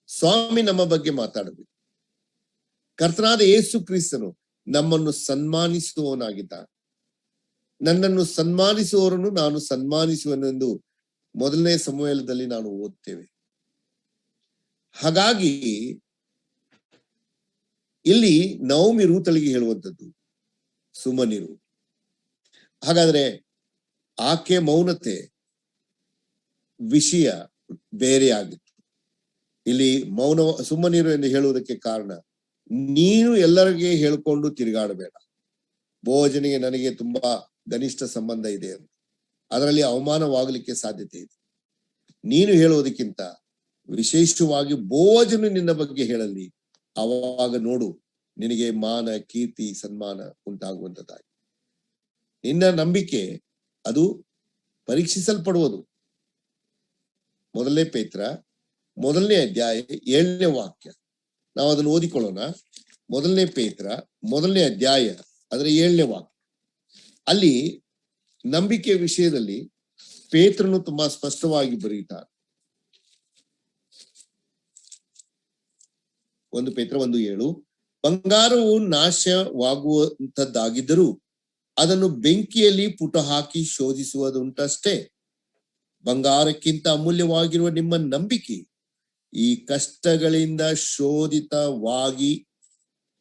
Speaker 1: ಸ್ವಾಮಿ ನಮ್ಮ ಬಗ್ಗೆ ಮಾತಾಡಬೇಕು. ಕರ್ತನಾದ ಯೇಸು ಕ್ರಿಸ್ತನು ನಮ್ಮನ್ನು ಸನ್ಮಾನಿಸುವವನಾಗಿದ್ದಾನೆ. ನನ್ನನ್ನು ಸನ್ಮಾನಿಸುವವರನ್ನು ನಾನು ಸನ್ಮಾನಿಸುವೆನೆಂದು ಮೊದಲನೇ ಸಮುವೇಲದಲ್ಲಿ ನಾನು ಓದ್ತೇವೆ. ಹಾಗಾಗಿ ಇಲ್ಲಿ ನವಮಿ ರೂತಳಿಗೆ ಹೇಳುವಂಥದ್ದು ಸುಮ್ಮನಿರು. ಹಾಗಾದ್ರೆ ಆಕೆ ಮೌನತೆ ವಿಷಯ ಬೇರೆ ಆಗಿತ್ತು. ಇಲ್ಲಿ ಸುಮ್ಮನಿರು ಎಂದು ಹೇಳುವುದಕ್ಕೆ ಕಾರಣ, ನೀನು ಎಲ್ಲರಿಗೆ ಹೇಳ್ಕೊಂಡು ತಿರುಗಾಡಬೇಡ, ಬೋವಜನಿಗೆ ನನಗೆ ತುಂಬಾ ಘನಿಷ್ಠ ಸಂಬಂಧ ಇದೆ ಅಂತ, ಅದರಲ್ಲಿ ಅವಮಾನವಾಗಲಿಕ್ಕೆ ಸಾಧ್ಯತೆ ಇದೆ. ನೀನು ಹೇಳುವುದಕ್ಕಿಂತ ವಿಶೇಷವಾಗಿ ಬೋವಜನು ನಿನ್ನ ಬಗ್ಗೆ ಹೇಳಲಿ, ಆವಾಗ ನೋಡು ನಿನಗೆ ಮಾನ ಕೀರ್ತಿ ಸನ್ಮಾನ ಉಂಟಾಗುವಂತದ್ದಾಗಿ. ನಿನ್ನ ನಂಬಿಕೆ ಅದು ಪರೀಕ್ಷಿಸಲ್ಪಡುವುದು. ಮೊದಲನೇ ಪೇತ್ರ 1ನೇ ಅಧ್ಯಾಯ 7ನೇ ವಾಕ್ಯ ನಾವು ಅದನ್ನು ಓದಿಕೊಳ್ಳೋಣ. ಮೊದಲನೇ ಪೇತ್ರ 1ನೇ ಅಧ್ಯಾಯ ಅದರ 7ನೇ ವಾಕ್ಯ. ಅಲ್ಲಿ ನಂಬಿಕೆ ವಿಷಯದಲ್ಲಿ ಪೇತ್ರನು ತುಂಬಾ ಸ್ಪಷ್ಟವಾಗಿ ಬರೆಯುತ್ತಾರೆ. 1 ಪೇತ್ರ 1:7, ಬಂಗಾರವು ನಾಶವಾಗುವಂತದ್ದಾಗಿದ್ದರೂ ಅದನ್ನು ಬೆಂಕಿಯಲ್ಲಿ ಪುಟ ಹಾಕಿ ಶೋಧಿಸುವುದುಂಟಷ್ಟೇ. ಬಂಗಾರಕ್ಕಿಂತ ಅಮೂಲ್ಯವಾಗಿರುವ ನಿಮ್ಮ ನಂಬಿಕೆ ಈ ಕಷ್ಟಗಳಿಂದ ಶೋಧಿತವಾಗಿ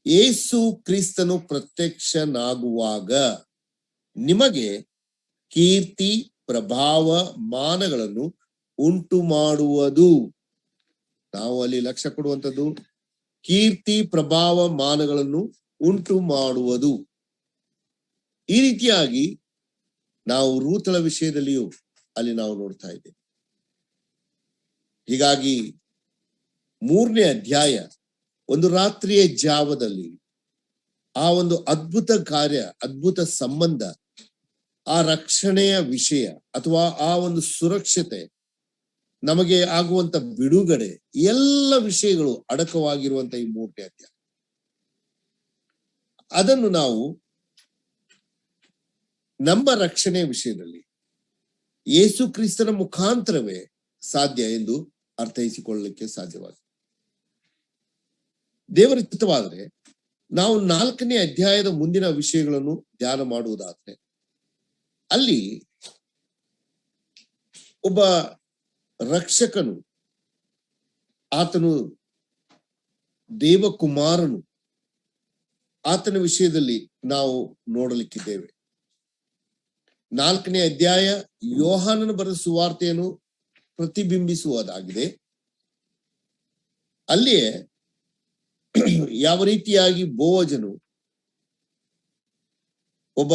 Speaker 1: ಯೇಸು ಕ್ರಿಸ್ತನು ಪ್ರತ್ಯಕ್ಷನಾಗುವಾಗ ನಿಮಗೆ ಕೀರ್ತಿ ಪ್ರಭಾವ ಮಾನಗಳನ್ನು ಉಂಟು ಮಾಡುವುದು. ನಾವು ಅಲ್ಲಿ ಲಕ್ಷ್ಯ ಕೊಡುವಂಥದ್ದು ಕೀರ್ತಿ ಪ್ರಭಾವ ಮಾನಗಳನ್ನು ಉಂಟು ಮಾಡುವುದು. ಈ ರೀತಿಯಾಗಿ ನಾವು ರೂತಳ ವಿಷಯದಲ್ಲಿಯೂ ಅಲ್ಲಿ ನಾವು ನೋಡ್ತಾ ಇದ್ದೇವೆ. ಹೀಗಾಗಿ 3ನೇ ಅಧ್ಯಾಯ ಒಂದು ರಾತ್ರಿಯ ಜಾವದಲ್ಲಿ ಆ ಒಂದು ಅದ್ಭುತ ಕಾರ್ಯ, ಅದ್ಭುತ ಸಂಬಂಧ, ಆ ರಕ್ಷಣೆಯ ವಿಷಯ ಅಥವಾ ಆ ಒಂದು ಸುರಕ್ಷತೆ, ನಮಗೆ ಆಗುವಂತ ಬಿಡುಗಡೆ, ಎಲ್ಲ ವಿಷಯಗಳು ಅಡಕವಾಗಿರುವಂತ ಈ 3ನೇ ಅಧ್ಯಾಯ, ಅದನ್ನು ನಾವು ನಮ್ಮ ರಕ್ಷಣೆಯ ವಿಷಯದಲ್ಲಿ ಯೇಸು ಕ್ರಿಸ್ತನ ಮುಖಾಂತರವೇ ಸಾಧ್ಯ ಎಂದು ಅರ್ಥೈಸಿಕೊಳ್ಳಲಿಕ್ಕೆ ಸಾಧ್ಯವಾಗಿದೆ. ದೇವರ ಚಿತ್ತವಾದರೆ ನಾವು 4ನೇ ಅಧ್ಯಾಯದ ಮುಂದಿನ ವಿಷಯಗಳನ್ನು ಧ್ಯಾನ ಮಾಡುವುದಾದ್ರೆ, ಅಲ್ಲಿ ಒಬ್ಬ ರಕ್ಷಕನು, ಆತನು ದೇವಕುಮಾರನು, ಆತನ ವಿಷಯದಲ್ಲಿ ನಾವು ನೋಡಲಿಕ್ಕಿದ್ದೇವೆ. 4ನೇ ಅಧ್ಯಾಯ ಯೋಹಾನನ ಬರೆದ ಸುವಾರ್ತೆಯನ್ನು ಪ್ರತಿಬಿಂಬಿಸುವುದಾಗಿದೆ. ಅಲ್ಲಿಯೇ ಯಾವ ರೀತಿಯಾಗಿ ಬೋವಜನು ಒಬ್ಬ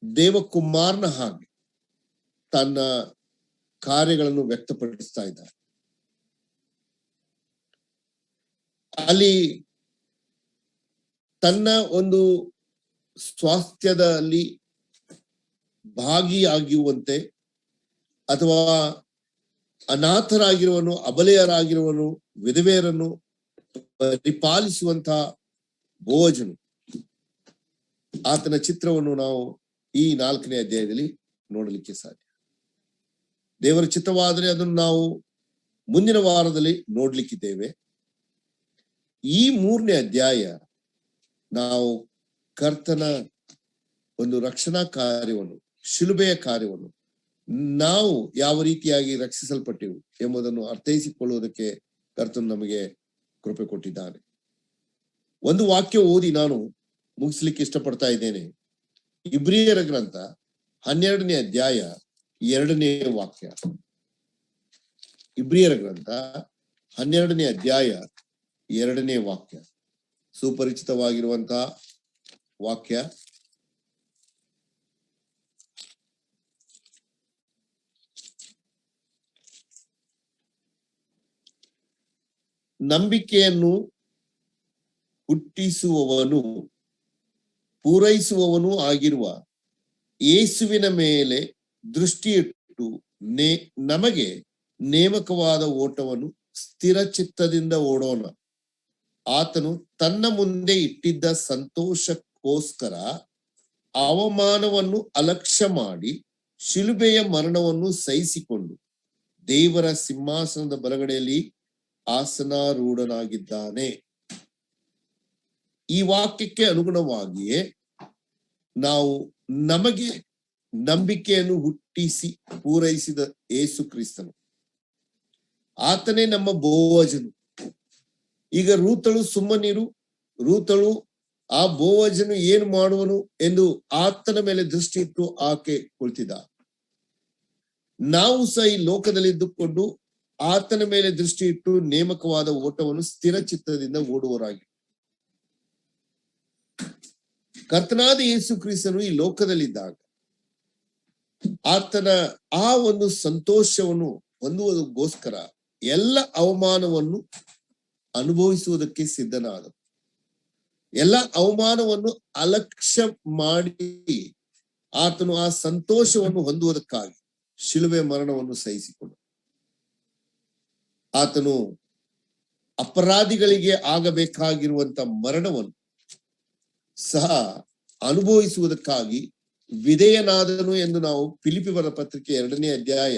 Speaker 1: ದೇವಕುಮಾರನ ಹಾಗೆ ತನ್ನ ಕಾರ್ಯಗಳನ್ನು ವ್ಯಕ್ತಪಡಿಸ್ತಾ ಇದ್ದಾರೆ. ಅಲ್ಲಿ ತನ್ನ ಒಂದು ಸ್ವಾಸ್ಥ್ಯದಲ್ಲಿ ಭಾಗಿಯಾಗಿರುವಂತೆ ಅಥವಾ ಅನಾಥರಾಗಿರುವನು, ಅಬಲೆಯರಾಗಿರುವನು, ವಿಧವೆಯರನ್ನು ಪರಿಪಾಲಿಸುವಂತಹ ಬೋವಜನು, ಆತನ ಚಿತ್ರವನ್ನು ನಾವು ಈ 4ನೇ ಅಧ್ಯಾಯದಲ್ಲಿ ನೋಡಲಿಕ್ಕೆ ಸಾಧ್ಯ. ದೇವರ ಚಿತ್ತವಾದರೆ ಅದನ್ನು ನಾವು ಮುಂದಿನ ವಾರದಲ್ಲಿ ನೋಡ್ಲಿಕ್ಕಿದ್ದೇವೆ. ಈ 3ನೇ ಅಧ್ಯಾಯ ನಾವು ಕರ್ತನ ಒಂದು ರಕ್ಷಣಾ ಕಾರ್ಯವನ್ನು, ಶಿಲುಬೆಯ ಕಾರ್ಯವನ್ನು, ನಾವು ಯಾವ ರೀತಿಯಾಗಿ ರಕ್ಷಿಸಲ್ಪಟ್ಟೆವು ಎಂಬುದನ್ನು ಅರ್ಥೈಸಿಕೊಳ್ಳುವುದಕ್ಕೆ ಕರ್ತನು ನಮಗೆ ಕೃಪೆ ಕೊಟ್ಟಿದ್ದಾನೆ. ಒಂದು ವಾಕ್ಯ ಓದಿ ನಾನು ಮುಗಿಸ್ಲಿಕ್ಕೆ ಇಷ್ಟಪಡ್ತಾ ಇದ್ದೇನೆ. ಇಬ್ರಿಯರ ಗ್ರಂಥ 12ನೇ ಅಧ್ಯಾಯ 2ನೇ ವಾಕ್ಯ. ಇಬ್ರಿಯರ ಗ್ರಂಥ 12ನೇ ಅಧ್ಯಾಯ 2ನೇ ವಾಕ್ಯ, ಸುಪರಿಚಿತವಾಗಿರುವಂತಹ ವಾಕ್ಯ. ನಂಬಿಕೆಯನ್ನು ಹುಟ್ಟಿಸುವವನು ಪೂರೈಸುವವನು ಆಗಿರುವ ಯೇಸುವಿನ ಮೇಲೆ ದೃಷ್ಟಿಯಿಟ್ಟು ನಮಗೆ ನೇಮಕವಾದ ಓಟವನ್ನು ಸ್ಥಿರ ಚಿತ್ತದಿಂದ ಓಡೋಣ. ಆತನು ತನ್ನ ಮುಂದೆ ಇಟ್ಟಿದ್ದ ಸಂತೋಷಕ್ಕೋಸ್ಕರ ಅವಮಾನವನ್ನು ಅಲಕ್ಷ್ಯ ಮಾಡಿ ಶಿಲುಬೆಯ ಮರಣವನ್ನು ಸಹಿಸಿಕೊಂಡು ದೇವರ ಸಿಂಹಾಸನದ ಬಲಗಡೆಯಲ್ಲಿ ಆಸನಾರೂಢನಾಗಿದ್ದಾನೆ. ಈ ವಾಕ್ಯಕ್ಕೆ ಅನುಗುಣವಾಗಿಯೇ ನಾವು ನಮಗೆ ನಂಬಿಕೆಯನ್ನು ಹುಟ್ಟಿಸಿ ಪೂರೈಸಿದ ಯೇಸು ಕ್ರಿಸ್ತನು, ಆತನೇ ನಮ್ಮ ಬೋವಜನು. ಈಗ ರೂತಳು ಸುಮ್ಮನಿರು, ರೂತಳು ಆ ಬೋವಜನು ಏನು ಮಾಡುವನು ಎಂದು ಆತನ ಮೇಲೆ ದೃಷ್ಟಿ ಇಟ್ಟು ಆಕೆ ಕುಳಿತಿದ್ದ. ನಾವು ಸಹ ಈ ಲೋಕದಲ್ಲಿದ್ದುಕೊಂಡು ಆತನ ಮೇಲೆ ದೃಷ್ಟಿ ಇಟ್ಟು ನೇಮಕವಾದ ಓಟವನ್ನು ಸ್ಥಿರ ಚಿತ್ತದಿಂದ ಓಡುವರಾಗಿ. ಕರ್ತನಾದ ಯೇಸು ಕ್ರಿಸ್ತನು ಈ ಲೋಕದಲ್ಲಿದ್ದಾಗ ಆತನ ಆ ಒಂದು ಸಂತೋಷವನ್ನು ಹೊಂದುವುದಕ್ಕೋಸ್ಕರ ಎಲ್ಲ ಅವಮಾನವನ್ನು ಅನುಭವಿಸುವುದಕ್ಕೆ ಸಿದ್ಧನಾದ. ಎಲ್ಲ ಅವಮಾನವನ್ನು ಅಲಕ್ಷ್ಯ ಮಾಡಿ ಆತನು ಆ ಸಂತೋಷವನ್ನು ಹೊಂದುವುದಕ್ಕಾಗಿ ಶಿಲುಬೆ ಮರಣವನ್ನು ಸಹಿಸಿಕೊಂಡ. ಆತನು ಅಪರಾಧಿಗಳಿಗೆ ಆಗಬೇಕಾಗಿರುವಂತ ಮರಣವನ್ನು ಸಹ ಅನುಭವಿಸುವುದಕ್ಕಾಗಿ ವಿಧೇಯನಾದನು ಎಂದು ನಾವು ಫಿಲಿಪ್ಪಿ ಬರೆದ ಪತ್ರಿಕೆ 2ನೇ ಅಧ್ಯಾಯ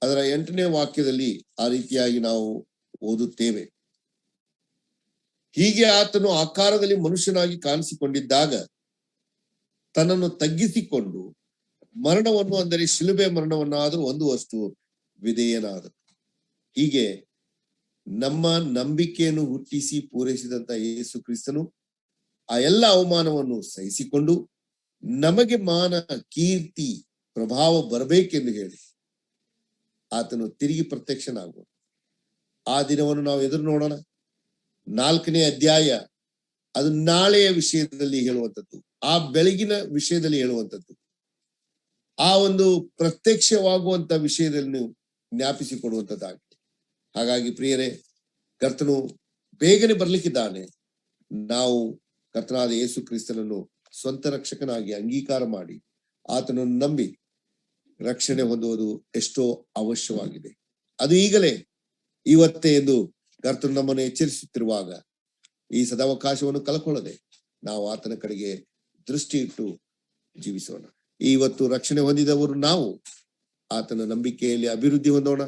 Speaker 1: ಅದರ 8ನೇ ವಾಕ್ಯದಲ್ಲಿ ಆ ರೀತಿಯಾಗಿ ನಾವು ಓದುತ್ತೇವೆ. ಹೀಗೆ ಆತನು ಆಕಾರದಲ್ಲಿ ಮನುಷ್ಯನಾಗಿ ಕಾಣಿಸಿಕೊಂಡಿದ್ದಾಗ ತನ್ನನ್ನು ತಗ್ಗಿಸಿಕೊಂಡು ಮರಣವನ್ನು, ಅಂದರೆ ಶಿಲುಬೆ ಮರಣವನ್ನಾದರೂ ಹೊಂದುವಷ್ಟು ವಿಧೇಯನಾದ. ಹೀಗೆ ನಮ್ಮ ನಂಬಿಕೆಯನ್ನು ಹುಟ್ಟಿಸಿ ಪೂರೈಸಿದಂತ ಯೇಸು ಕ್ರಿಸ್ತನು ಆ ಎಲ್ಲ ಅವಮಾನವನ್ನು ಸಹಿಸಿಕೊಂಡು ನಮಗೆ ಮಾನ, ಕೀರ್ತಿ, ಪ್ರಭಾವ ಬರಬೇಕೆಂದು ಹೇಳಿ ಆತನು ತಿರುಗಿ ಪ್ರತ್ಯಕ್ಷನಾಗುವ ಆ ದಿನವನ್ನು ನಾವು ಎದುರು ನೋಡೋಣ. 4ನೇ ಅಧ್ಯಾಯ ಅದು ನಾಳೆಯ ವಿಷಯದಲ್ಲಿ ಹೇಳುವಂಥದ್ದು, ಆ ಬೆಳಗಿನ ವಿಷಯದಲ್ಲಿ ಹೇಳುವಂಥದ್ದು, ಆ ಒಂದು ಪ್ರತ್ಯಕ್ಷವಾಗುವಂತ ವಿಷಯದಲ್ಲಿ ಜ್ಞಾಪಿಸಿಕೊಡುವಂಥದ್ದಾಗಿದೆ. ಹಾಗಾಗಿ ಪ್ರಿಯರೇ, ಕರ್ತನು ಬೇಗನೆ ಬರ್ಲಿಕ್ಕಿದ್ದಾನೆ. ನಾವು ಕರ್ತನಾದ ಯೇಸು ಕ್ರಿಸ್ತನನ್ನು ಸ್ವಂತ ರಕ್ಷಕನಾಗಿ ಅಂಗೀಕಾರ ಮಾಡಿ ಆತನನ್ನು ನಂಬಿ ರಕ್ಷಣೆ ಹೊಂದುವುದು ಎಷ್ಟೋ ಅವಶ್ಯವಾಗಿದೆ. ಅದು ಈಗಲೇ, ಇವತ್ತೇ ಎಂದು ಕರ್ತನು ನಮ್ಮನ್ನು ಎಚ್ಚರಿಸುತ್ತಿರುವಾಗ ಈ ಸದಾವಕಾಶವನ್ನು ಕಳ್ಕೊಳ್ಳದೆ ನಾವು ಆತನ ಕಡೆಗೆ ದೃಷ್ಟಿ ಇಟ್ಟು ಜೀವಿಸೋಣ. ಇವತ್ತು ರಕ್ಷಣೆ ಹೊಂದಿದವರು ನಾವು ಆತನ ನಂಬಿಕೆಯಲ್ಲಿ ಅಭಿವೃದ್ಧಿ ಹೊಂದೋಣ.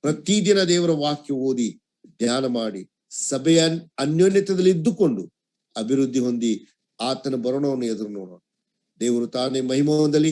Speaker 1: ಪ್ರತಿದಿನ ದೇವರ ವಾಕ್ಯ ಓದಿ ಧ್ಯಾನ ಮಾಡಿ ಸಭೆಯ ಅನ್ಯೋನ್ಯತೆಯಲ್ಲಿ ಇದ್ದುಕೊಂಡು ಅಭಿವೃದ್ಧಿ ಹೊಂದಿ ಆತನ ಬರೋಣವನ್ನು ಎದುರು ನೋಡೋಣ. ದೇವರು ತಾನೇ ಮಹಿಮೆ ಹೊಂದಲಿ.